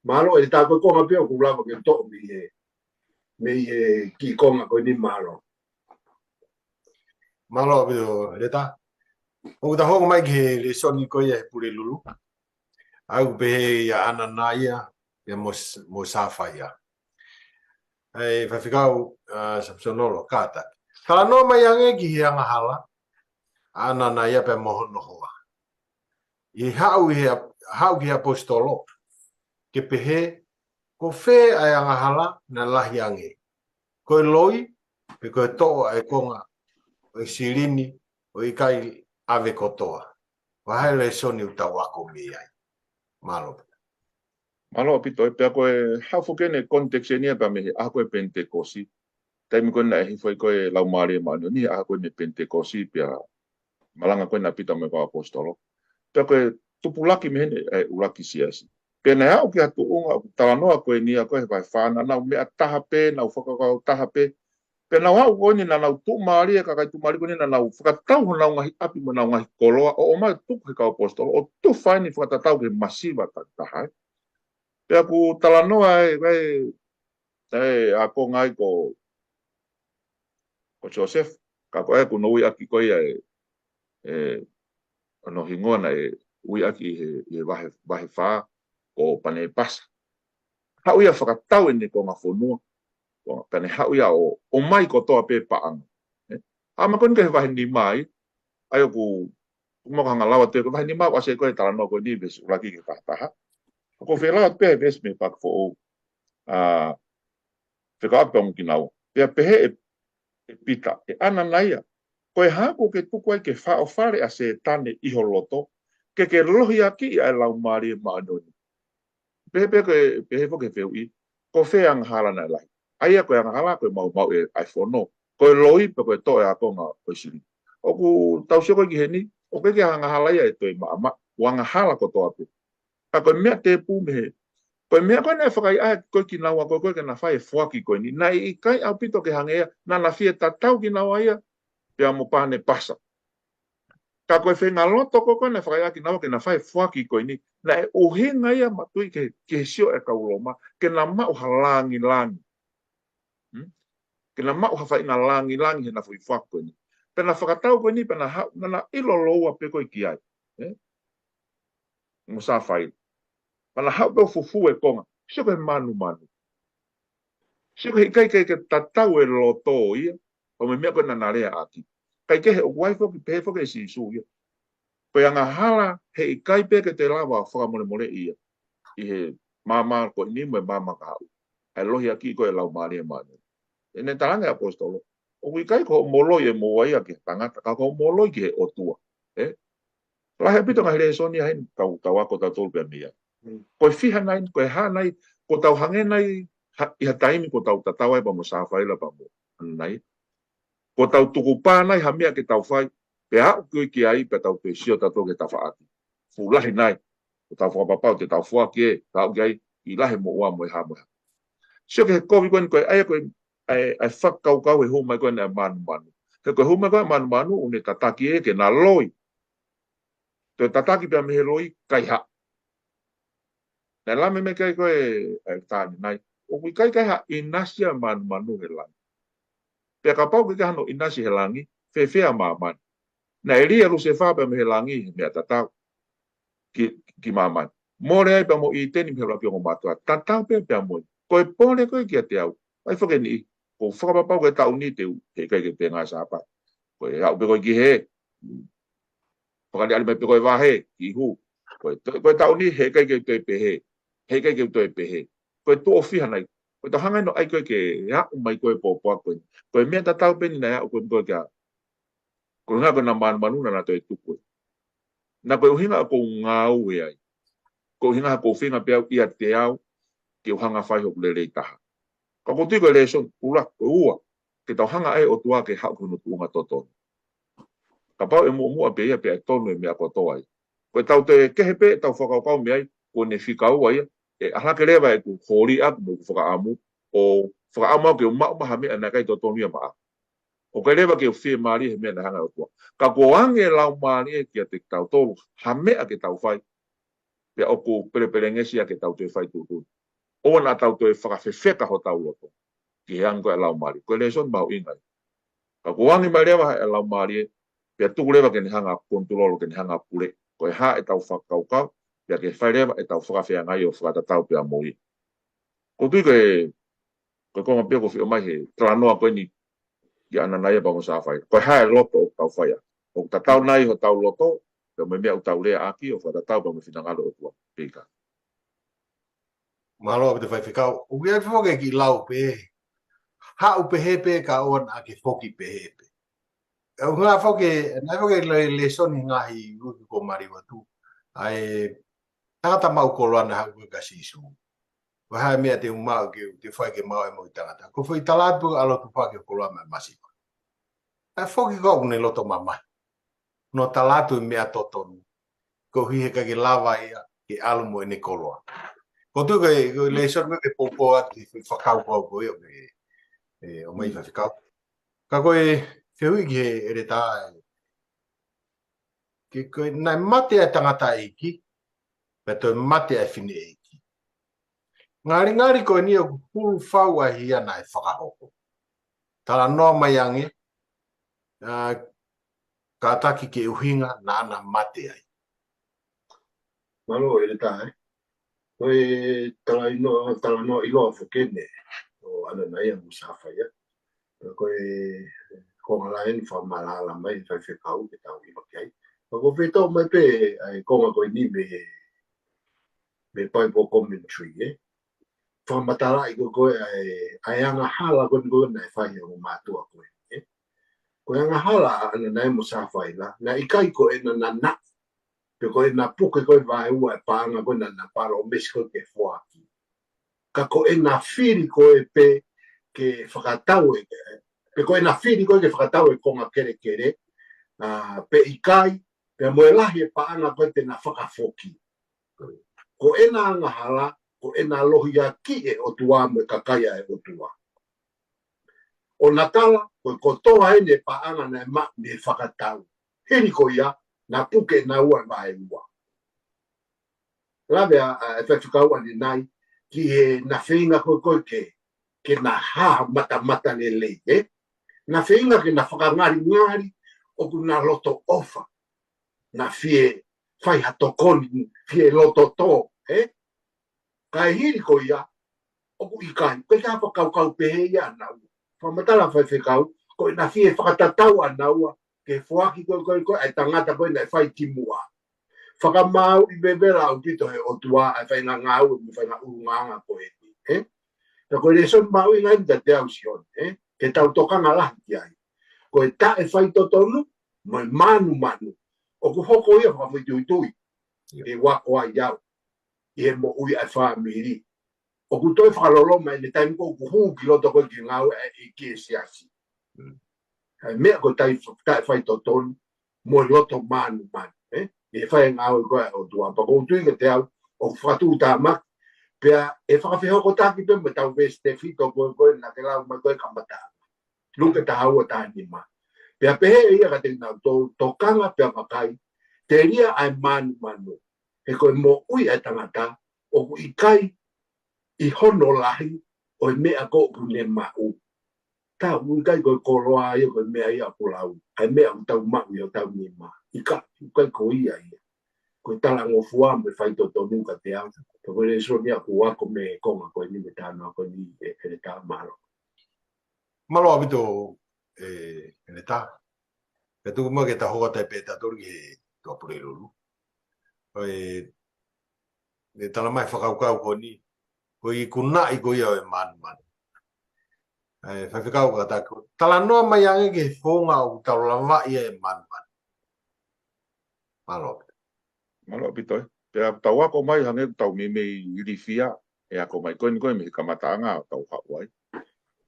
Malo e tā koe konga peo kulawa ke to me ki konga koe ni malo. Malo peo leta. O ta hongo mai ke le soni ko ia pure lulu. Au be ia ana na ia ia mo safa ia. Ai fa fikau sapsonolo kata. Kala no mai ange ki anga hala. Ana na ia pe mohono hoa. I hau ki apostolo. Ke pehe ko fe ai anga hala na lahi ange. Ko loi pe ko to ai konga o sirini o ikai ave kotoa. Wahai le soni uta wako mi ai. Malo. Malo pito e pea koe hawhu kene kontekst e nia pa mehe a koe Pentekosi. Taimi koe na e hifoi koe lau maare maano ni a koe me Pentekosi pea malanga koe na pita me pa apostolo. Pea koe tupulaki mehe e ulaki siasi. Pea na au ki hatu unga talanoa koe nia koe vai whana nau mea tahape, nau whakakau tahape. Pea nau hau koe ni na nau tu maari e kakai tu maari koe ni na nau whakatau ho nau ngahi api mo nau ngahi koloa o mai tuku he ka apostolo o tu whaini whakatatau ke masiva tahai. Pea ku talanoa a ko ngai ko Joseph ka ko ku no ia ki ko ia no hingona ui aki he wahe wha o pane pasa. Hau ia whakatau ni ko ngafonua. Pane hau ia o mai ko toa pe paanga. Ama kon ke wahe ni mai ayo ku kumaka ngalawa te ko wahe ni mai wase ko talanoa ko ni bes ulaki ki taha. Ko whelawat pe ves me pak fo o whekaapa mo kinau. Pea pehe e pita, e ana naia. Koe hako ke tuku ai ke whao whare a se tane iho loto, ke lohi aki ai lau maari e maanoni. Pehe fo ke wheu i, ko whea nghala na lai. Aia koe nghala koe mau e ai whono. Koe loi pe koe to e ako ngā koe siri. Oku tau sio koe ki heni, o ke nghala ia e toi maama, wanga hala ko toa pe. Ka koe mea te pū mehe. Koe mea koe nei whakai ai koe ki naua koe ke na whae whaki koe ni. Nai i kai au pito ke hangea, na fia tatau ki naua ia, pia mo pāne pasa. Ka koe whenga loto koe nei whakai ai ki naua ke na whae whaki koe ni. Na e uhinga ia matui ke sio e kauloma, ke na mau halangi langi. Ke na mau hawhai na langi he na whui whaki koe ni. Pena whakatau koe ni, pena ilo loua pe koe ki ai. mo sa fai pala hau do fufu e konga sio ke manu sio ke kai ke tatau e loto ia o me mea ko na nare aki kai ke he wai fo ke pe fo ke si su ia pe anga hala he kai pe ke te lava fa mole ia I he mama ko ni me mama ka ai lohi aki ko e lau mari e manu e ne taranga apostolo o wi kai ko molo e mo wai aki tangata ka ko molo ke o tua la he pito ka hele soni hai tau ako tau pe mia ko fiha nai ko ha nai ko tau hange nai I taimi ko tau tatau ai pa mo sa fai la pa mo nai ko tau tuku pa nai ha mea ke tau fai pe a ko ki ai pe tau pe sio tatu ke ta fa ati fu la nai ko tau fa pa te tau fa ke tau gai I la he mo wa mo ha mo sio ke ko vi ko ai fa kau e ho mai ko na man ke ko ho mai ko man une tataki e ke na loi te tataki pe me loi kai ha na la me kai ko e ta nai o kui kai ha inasia manu he langi. Pea ka pau ke hano inasi he langi, fea maman. Na elia lu se fa pe me he langi, mea tatau ki maman. More ai pa mo I teni me rapi o matua. Tatau pe mo. Ko e pone ko ki te au. Ai foke ni, ko whaka pau ke tau ni te u, he kai ke te ngā sāpa. Ko e au pe ko ki he, whakani ali mai pe ko e wahe, ki hu. Ko e tau ni he kai ke te pehe. He kai ke te pehe. Ko e tō whiha nei. Ko te hanga no ai koe ke ha mai koe pōpua koe. Ko e mea tatau peni nei au koe kia. Ko ngā koe na manuna na toi tukoe. Na koe uhinga ko ngā ue ai. Ko uhinga ko whinga pia ia te au ki uhanga whai hoku le rei taha. Ka ko tui koe le son ura koe ua. Ke tau hanga ai o tua ke hau kono tuunga totonu. Ka pau e mua pe ia pe ai tonu e mea ko toa ai. Ko tau te kehepe tau whakaukau me ai ko ne whikau ai e ahake rewa e ku hori aku mo ku whakaamu o whakaamu ke o maha mea na kai totonu ia maa. O kai rewa ke o whie maari he mea na hanga o tua. Ka ko ange lau maari e kia te tau tolu ha mea ke tau whai. Pea o ku pereperengesi a ke tau te whai tūtū. O na tau te whakawhewheka ho tau loto. Ki he ango e lau maari. Ko le son mau ingai. Ka ko ange mai rewa e lau maari e pea tuku rewa ke ni hanga kontulolo ke ni hanga pule. Ko e ha e tau whakaukau. Pea ke whai rewa e tau whakawhea ngai o whakatatau pea moi. Ko tui ko konga pia ko whio mai he tranoa koe ni ki ana nai e pango sa whai. Ko hae loto o tau whaia. O tatau nai ho tau loto, pia me mea o tau rea aki o whatatau pa me whinangalo o tua. Pika. Mahalo a te whai whikau. O kia whoke ki lau pe. Ha upe hepe ka on a ke whoki pe hepe. O ngā whoke, nai whoke le soni ngahi uki ko mariwa tu. Ai, tangata mau koloana hau ka sisu. Ko hae mea te umau ki te whai ke mau e mo I tangata. Ko whai talatu alo tu whake koloana masiko. Ai whoki kau ne loto mamai. No talatu mea totonu. Ko hihe ka ke lava ia ke alumo e ne koloa. Ko tu ke le soni ke popo ati whakau kau ko ia o mai whakau. Ka koe whihui ki he ere tā ke koe nai mate a tangata eiki. Me toi mate a whine eiki. Ngari koe ni o hulu whau a hia nai whakahoko. Tala noa mai ange. Ka taki ke uhinga na ana mate ai. Malo ere tā Koe tala no ilo whakene o ana nei a musawhaia. Koe konga laen whamalala mai whai whekau ke tau ilo ki ai. Ko whetau mai pe ai konga koe ni me pai po commentary whamatara I koe ai anga hala koe nei whai o mātua koe. Koe anga hala ana nei musawhaila. Na ikai koe na na pe koe na puke koe vai ua e pāanga koe na paro mesi koe ke whoaki. Ka koe na whiri koe pe ke whakatau pe koe na whiri koe ke whakatau konga kere pe ikai pe moe lahi e pāanga koe te na whakawhoki. Ko ena anga hala, ko ena lohi a ki e o tua me kakaya e o tua. O natala, koe kotoa ene pāanga na ma me whakatau. Heri ko ia, na puke na ua vai ua. Lawe a whakau ani nai, ki he na whinga koe ke na ha mata le le, na whinga ke na whakangari ngari, o ku na loto ofa, na fie fai hatokoni fie loto to kai hiri ko ia o ku ikai pe ka pa kau pe ia na fa matala fai fe kau ko na fie fa tatau ana ua ke fuaki ko ai tangata ko na fai timua whakamau I bebera o tito he o tua ai whai ngā ngāu mi whai ngā urunganga ko e na koe reson mau I ngai mta te au sion ke tau toka ngā lahi ki ai koe ta e whai totonu mai manu o ku hoko ia whawhi tui e wako ai iau I he mo ui ai whaa miri o ku toi whakalolo mai ne taimi ko ku huu ki loto koe ki ngāu e ki e siasi mea ko tai whai totonu mo loto manu e whai ngāu koe o tua pa kou tui ke te au o whatu tā mak pea e whakawhiho ko tāki pe me tau vese te whito koe na te lau mai koe kamata luke ta hau o tā nima pea pehe ia ka te nau tō kanga pea makai te ria ai manu he koe mo ui ai tangata o ku ikai I hono lahi o mea ko kune mau tā uikai koe koloa ia koe mea ia pulau ai mea u tau mau I o tau nima ikai ko ia koe talango fua me whai toto nuka te au. Ka koe reso ni aku wako me konga koe ni me tāna koe ni e tā maro. Malo abito e tā. Ke tuku mua ke ta hoa tai pēta tori he tua pure ruru. Koe ne tala mai whakaukau ko ni. Koe I kuna I koe ia e manu. Whawhikau ka tāku. Tala noa mai ange ke whonga o tau lama ia e manu. Malo. Malo pitoi. Pea tau ako mai hange tau me irifia e ako mai koe me kamataanga tau hawai.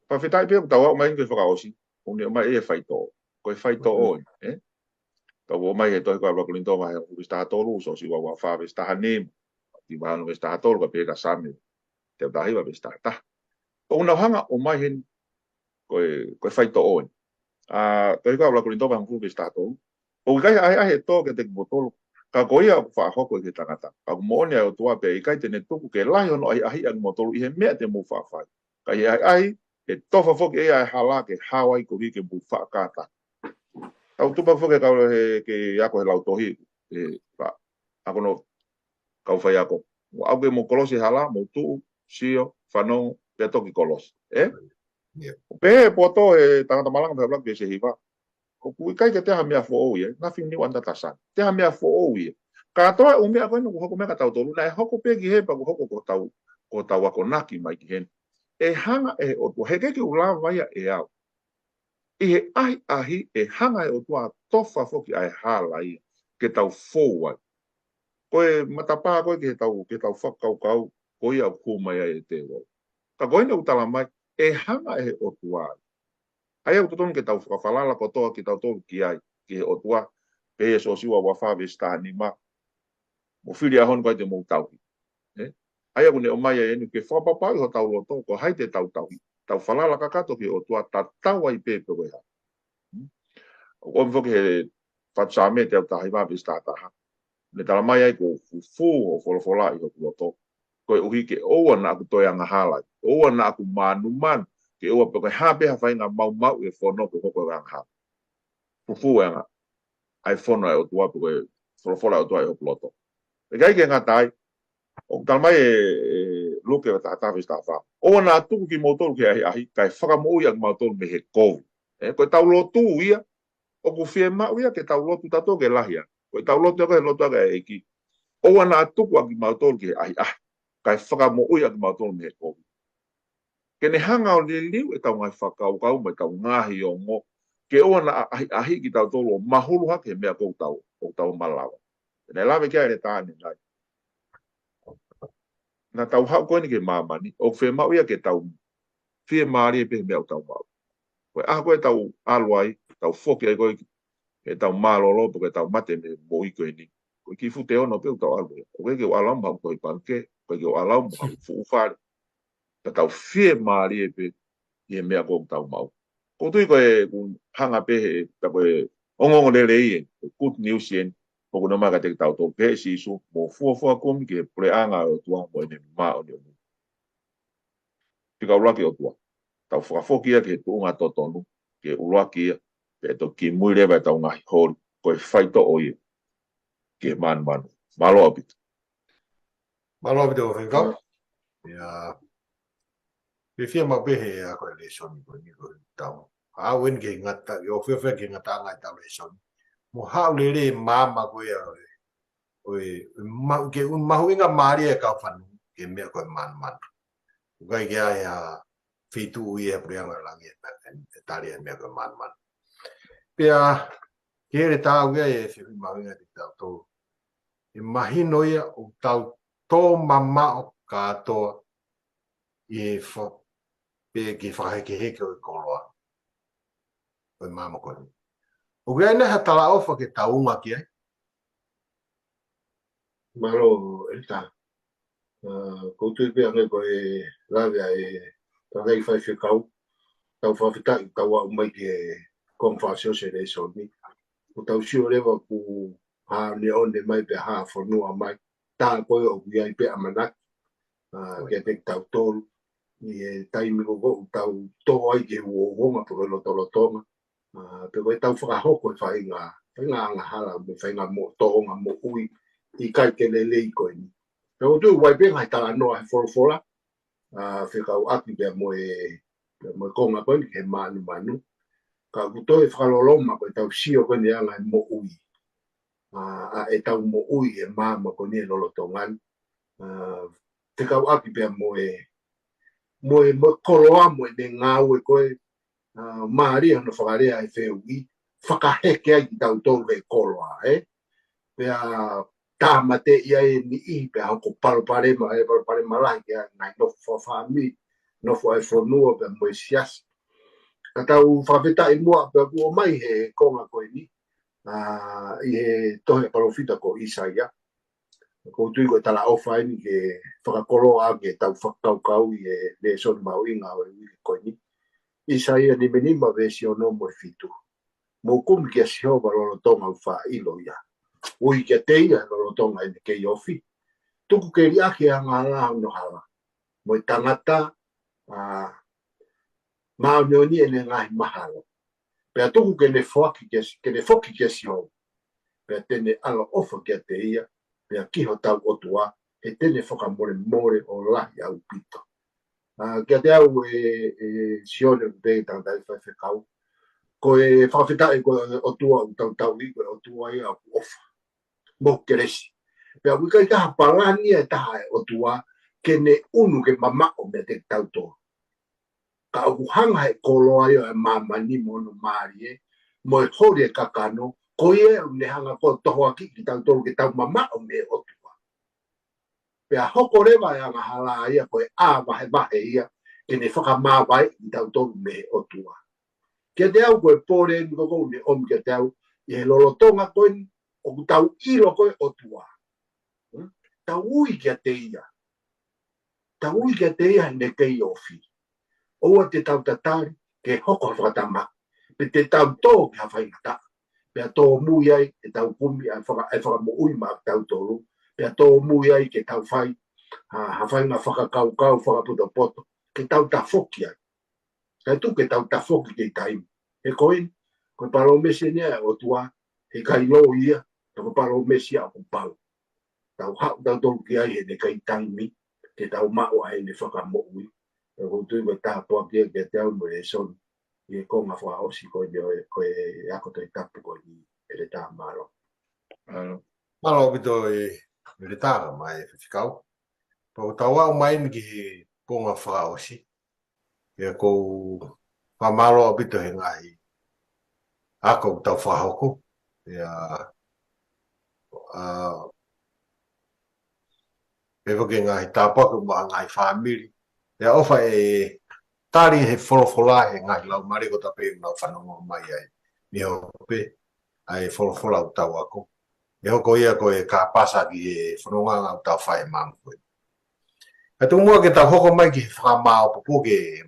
Pawhitai pia tau ako mai koe whakaosi. Une o mai e whaito. Koe whaito oi. Tau o mai he toi koe wakalinto mai o vista hatolu so si wawa wha vista hanem. Ti wahano vista hatolu ka peka same. Te utahiwa vista hata. O una hanga o mai hen koe whaito oi. Toi koe wakalinto mai o vista hatolu. O kai ai to ke te botolo. Ka koia o whaahoko ke tangata. Ka kumone o tua pe I kai tene tuku ke lahi ono ai ang motolo I he mea te mu whaafai. Ka ai e tofa foki ai hala ke Hawaii ko ke mu whaakata. Tau tupa foki ke ako he lautohi. Ako no kau whai ako. Au ke mo kolosi hala, mo tuu, sio, whanong, pe toki kolosi. Pe poto e tangata malanga pe blak se hiva. Ko kui kai ke te ha mea fo ia nothing new anda tasan te ha mea fo ia ka toa o mea koe no hoko mea tau tolu na hoko pe ki he pa hoko ko tau ako naki mai ki hen e hanga e o tu heke ki ula vai e au I he ahi e hanga e o tu tofa foki ai hala ia ke tau fo ai koe matapa koe ke tau whakau ko ia ku mai e te wo ka koe no utala mai e hanga e o tu ai au toton ke tau whakawhalala ko toa ki tau tolu ki ai, ki o tua, pe so siwa wa whawesta ni ma, mo whiri ahon koe te mou tau. Ai au ne o mai e ke whapapau ho tau loto, ko hai te tau whalala kakato ki o tua, ta tau ai pepe koe ha. O mi whoki he whatsame te au tahi whawesta taha. Ne tala mai ai ko fufu o wholofola I ho loto, koe uhi ke oua na aku toi anga halai, oua na aku manu, ke oa pe hape ha fai nga mau e fono ko ko nga fufu nga ai fono e o tua pe fola o tua e o ploto e gai ke nga tai o talmai loke ta vista fa o na tu ki motor ke ai kai faka mo ia motor me he ko ko tau lo tu ia o ku fie ma ia ke tau lo tu tato ke lahia ko tau lo tu ke lo tu ke eki o na tu ki motor ke ai kai faka mo ia motor me he ko ke ne hanga o le liu e tau ngai whakau mai tau ngahi o ngo ke oa na ahi ki tau tolo mahulu hake mea kou tau malawa. Ne lawe kia ere tāne nai. Na tau hau koe ni ke mamani, o whe mau ia ke tau whie maari e pehe mea o tau mau. Koe koe tau aluai, tau whoki ai koe ke tau malolo, ke tau mate me moi koe ni. Koe ki fu te ono pe o tau aluai. Koe ke o alam hau koe panke, koe ke o alam hau fuufare. Ta tau whie maari e pe I mea kou tau mau. Ko tui koe hanga pehe, ta koe ongongo le rei good news yen, ko kuna maka te tau tau pehe si isu, mo fua komi ke preanga o tuang mo ene maa o ni onu. Tika ulaki o tua. Tau whakafokia ke tuunga totonu, ke ulaki ia, ke to ki muirewa tau ngahi hori, koe whaito o ia. ke man. Malo apito. Malo apito whengau. Ia, whiwhia mabehe a koe le soni koe ni koe tau. Hau en ke ngata, yo whiwhia ke ngata ngai tau le soni. Mo hau le le mama koe a ke mahu inga maari e kau whanu ke mea koe man. Ukai ke ai a whitu ui e prianga langi e tari e mea koe man. Pea, ke here tāu ia e whiwhi mahu inga te tau tō. E mahino ia o tau tō mama o katoa i pe ki whakaheke heke o i koloa. O i mama koe. O kia ina hatala ofa ke taunga ki ai? Malo e tā. Koutu i pia ngai koe lawe e tātai whai whikau. Tau whawhita i tau au mai ke konfasio se re soni. O tau sio rewa ku ha ne one mai pe ha whanua mai. Tā koe o kia i pia amanak. Kia te tau tōru. I e taimi koko tau tō ai ke uohonga po lotonga. Pe koe tau whakahoko e whainga anga hala me whainga mo tōnga mo ui i kai ke lelei koe ni. Pe o tū waipe ngai tala noa he whorofora. Whikau aki pia mo konga koe ni ke manu. Ka kuto e whakaloloma koe tau sio koe ni anga mo ui. E tau mo ui e mama koe ni e lolotongan. Whikau aki pia mo koroa mo e ngau e koe maari ano whakarea e wheu whakaheke ai ki tau tōru e koroa, Pea tāmate ia e ni i pea hoko palopare malahi kia ngai nofo whami, nofo e whanua pea mo e sias. Ka tau whawheta i mua pea kua mai he konga koe ni, i he tohe palofita ko Isaia. Ko tui koe tala ofa ni ke whakakoroa ke tau whakaukau i e le soni mau inga o e koe ni. Isaia ni menima vesi o no mo fitu. Mo kumi kia sihoba lolotonga u wha ilo ia. Ui kia teia lolotonga i ke iofi. Tuku ke riake a ngā rā no hala. Mo i tangata mao neoni e ne ngai mahalo. Pea tuku ke ne foki kia sihoba. Pea tene ala ofa kia teia. Pea kiho tau otua. E tene whakamore o lahi au pito. Kia te au e sione pe tangai whawhekau. Ko e whawhetae ko o tua o tau i ko o tua i a ofa. Mo keresi. Pea wika i kaha palani e taha o tua ke ne unu ke mamao me te tau tō. Ka au hanga e koloa i o e mamani mono maari e. Mo e hori e kakano. Ko i e ne hanga ko toho aki ki tau tō ke tau mamao me o tua. Pea hoko rewa e anga hala ia ko e mahe ia. Ke ne whakamawai i tau tō me o tua. Kia te au koe pōre ni koko ne omi kia te au i he lolotonga koe ni o ku tau ilo koe o tua. Tau ui kia te ia. Tau ui kia te ia ne kei ofi. Oua te tau tatari ke hoko whakatama. Pe te tau tō ki hawhaingata. Pea tō mui ai e tau kumi e whakamo ui maa tau tōru. Pea tō mui ai ke tau whai. Hawhainga whakakau whakaputo ke tau ta whoki ai. Kai tu ke tau ta whoki ke taimi. He koe, koe paro mesi nea o tua, he kai lo ia, ko paro mesi a o pau. Tau hau tau tolu ki ai he ne kai taimi, ke tau mao ai ne whakamo ui. Ko tui koe taha poa kia ke te au mo e son, i e konga wha osi koe e ako toi tapu koe ni e re taha maro. Malo bito e re taha mai e whiwhikau. Pau tau au mai ni ki he konga wha osi. Ia kou whamalo a bito he ngahi. Ako tau whahoko. Ia e wake ngahi tāpaku ma ngahi whamiri. Ia ofa e tari he wholofola he ngahi lau mariko tape nau whanonga mai ai. Ni hope ai wholofola u tau ako. E hoko ia koe ka pasa ki he whanonga ngau tau whae mamu koe. E tu mua ke tau hoko mai ki whakamao popo ke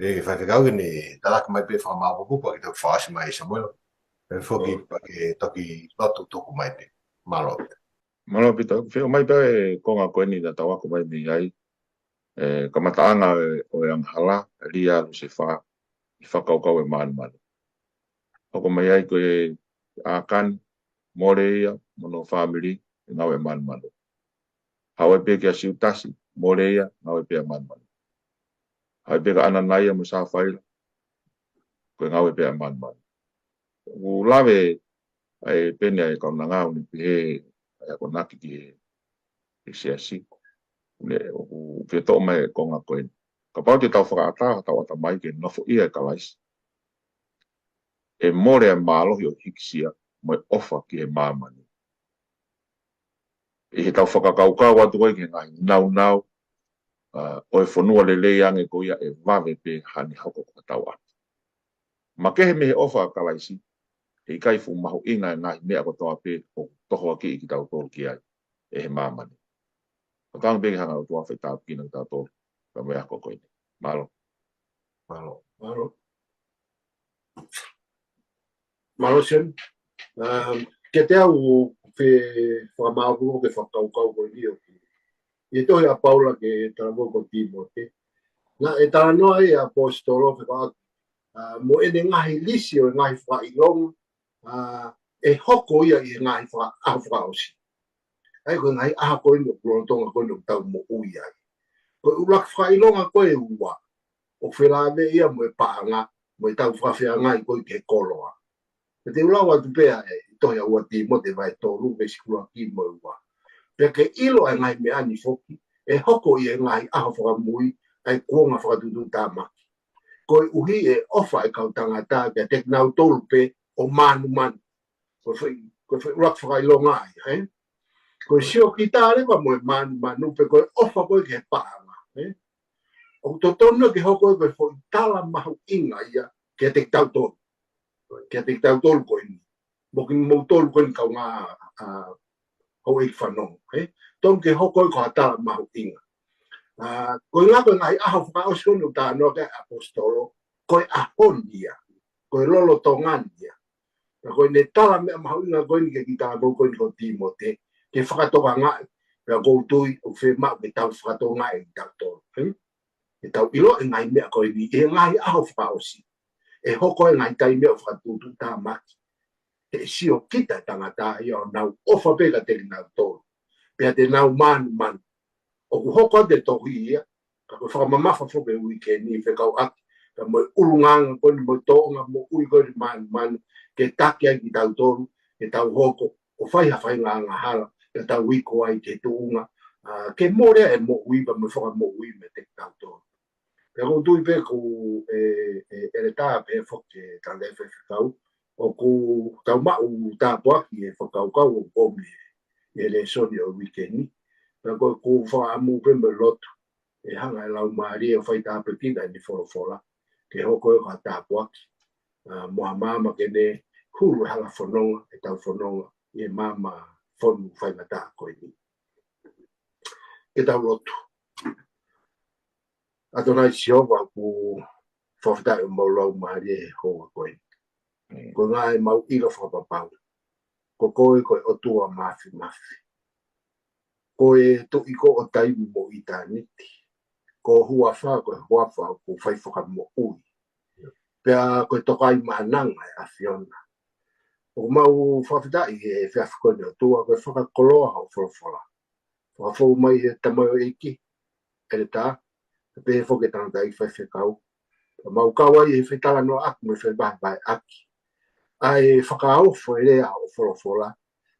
e whaikau ni talaka mai pe whakamao popo ki tau whaasi mai Samuel. E whoki ke toki lotu tuku mai te malo. Malo pita, whio mai pe e konga koe ni da tau ako mai mi ai. Ka mataanga o e anghala, ria lu se wha, i whakaukau e manu. Hoko mai ai koe a kan, more ia, mono family ngau e man. Hau e pe kia siu tasi, moreia, ngau e pe man. Hau e pe ka ananaia mo sa whaila, koe ngau e pe man. U lawe ai pene ai kauna ngau ni pihe ai ako naki ki e siasi. U ke to mai konga koe. Ka pau te tau whakaata, tau ata mai ke nofo ia e kalais. E more a mālohi o hikisia, mai ofa ki e māmani. E he tau whakakaukau atu koe ke ngai nau, o e whanua le lei ange ko ia e wawe pe hani hoko ko tau atu. Ma kehe mehe ofa a kalaisi, e kai fu mahu inga e ngai mea ko toa pe o toho aki i ki tau tōru ki ai, e he māmani. O tāng pēki hanga o tua whai tāpu kina ki tau tōru, ka mea ko koe. Malo. Malo sen. Ke te au whamaabu ke whakaukau ko ni o ki. I tohi a Paula ke taramo ko Timote. Na e tānoa e apostolo whakaatu. Mo ene ngahi lisi o ngahi whailong e hoko ia i ngahi whakaosi. Ai koe ngahi aha koe no kurontonga koe no tau mo ui ai. Koe ulak whailonga koe ua. O whelame ia mo e paanga, mo e tau whawhia ngai koe ke koloa. E te ulawa tu pea e tohi a ua Timote vai tōru me sikura ki mo ua. Pea ke ilo ai ngai me ani foki, e hoko ia ngai aha whakamui, ai kuonga whakatutu tāmaki. Koe uhi e ofa e kau tangata kia tek nau tolu pe o manu. Koe whai urak whakailonga ai. Koe sio ki tāre pa mo e manu pe koe ofa koe ke paanga. O totonu ke hoko koe whai tala mahu inga ia kia tek tau tolu. Kia tek tau tolu koe ni. Moki mou tolu koe ni kau ngā hau eik whanong. Tonu ke hoko koe tala mahu inga. Koe ngā koe ngai aha whakaos koe no tānoa ke apostolo, koe ahon ia, koe lolo tongan ia. Koe ne tala mea mahu inga koe ni ke ki tānoa koe ni ko Timote, ke whakatoka ngai, pia koutui o whi mau ke tau whakatoka ngai i tau tōru. E tau ilo e ngai mea koe ni, e ngai aha whakaosi. E hoko e ngai tai mea whakatutu tā maki. E sio kita tangata ia o nau ofa peka te nau tōru. Pia te nau manu. O ku hoko te tohi ia, ka koe whakamamafa whoke weekendi, whekau aki, ka moe urunganga koe ni moe tōnga, mo ui koe ni manu, ke taki ai ki tau tōru, ke tau hoko, o whaiha whainga anga hala, ke tau wiko ai ke tūunga, ke morea e mo ui, pa moe whaka mo ui me te tau tōru. Pea kou tui pe ku ere tā pe whoke tanga e whekau, o ku tau mau tā poaki e whakau kau o komi e le soni o weekendi, na koe ko whaamu pe me lotu. E hanga e lau maari e whai tāpe kina ni whorofora. Ke hoko e ka tāpuaki. Moha māma ke ne huru hala whanonga, e tau whanonga, e māma whonu whai mata koe ni. E tau lotu. Ato nai siova ku whawhita e mau lau maari e hoa koe. Ko ngā e mau ilo whapapau. Ko koe koe otua mafi. Koe to iko o taimu mo i tāniti. Ko hua wha, koe hua wha, ko whai whaka mo ui. Pea koe tokai mananga e a whiona. O mau whawhitai e whiawhikone o tua, koe whaka koloa hau whorofora. Whakafou mai e tamai o eiki, ere tā, pe e whoke tangata i whai whekau. Mau kawai e whetala no aku me whai bai aki. Ai whakaofo e rea o whorofora.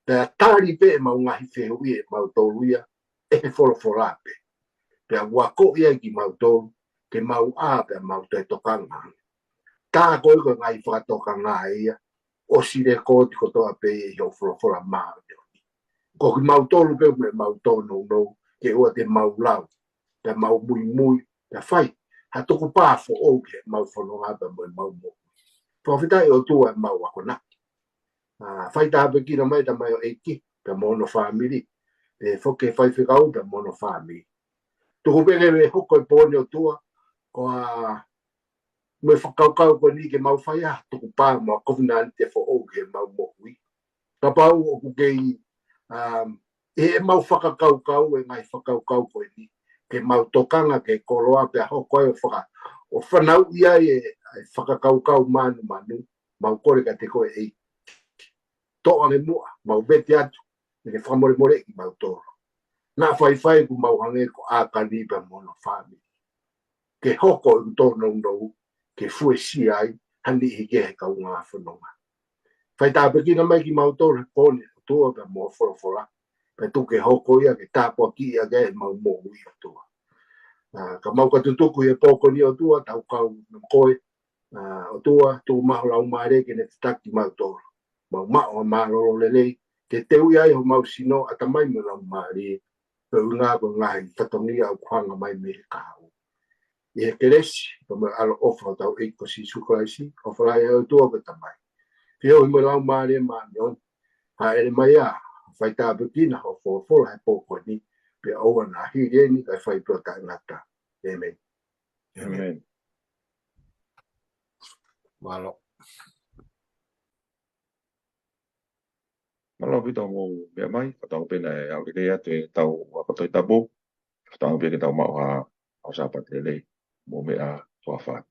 Pea tāri pe e mau ngahi whehui e mau tōruia e he whorofora pe. Pea wako ia ki mau tōru, ke mau a pea mau te tokanga. Tā koe koe ngai whakatokanga ia, o sire kōti kotoa pe e heo whorofora maa. Ko ki mau tōru pe me mau tōnu no, ke ua te mau lau, pea mau mui, pea whai, ha toko pāwho o ke mau whanonga pe mau mo. Whawhitai o tua e mau wako naki. Whai tāpe kina mai tamai o eiki, pe mono whamiri. E whoke whai whikau pe mono whamiri. Tuku pere me hoko i pōne o tua, ko a me whakaukau ko ni ke mau whaia, tuku pā mua kovina te who ke mau mohui. Ka pau o kukei, e mau whakakaukau e ngai whakaukau ko ni, ke mau tokanga ke koloa pe hoko e whaka, o whanau ia e whakakaukau manu, mau kore ka te koe eiki. Toa me mua, mau beti atu, le whamore more ki mautoro. Nā whai ku mauhange ko a kanipa mono whami. Ke hoko i tōna unau, ke fue si ai, hani i ke he kau ngā whanonga. Whai tāpekina mai ki mautoro he kone, tua pe mo whorofora. Pe tu ke hoko ia, ke tāpua ki ia ke mau mo ui o tua. Ka mau ka tutuku i e pōko ni o tua, tau kau na koe, o tua, tū maho lau maare ke ne te taki mautoro. Mau mao a maroro lelei, ke teu iai ho mau sino ata mai me lau maare, pe unga ko ngai tatongi au kwanga mai me kāu. I he keresi, ka me alo ofa tau eiko si sukalaisi, ofa lai au tua ka tamai. Pio i me lau maare maani on, ha ere mai a, whai tāpekina ho fōfola he pōko ni, pe aua nā hireni kai whai prota ngata. Amen. Amen. Malo. Malo pita mo mea mai, katau pena e au rea te tau wakatoi tapo, katau pena tau mau ha au sapat lele, mo mea tuafat.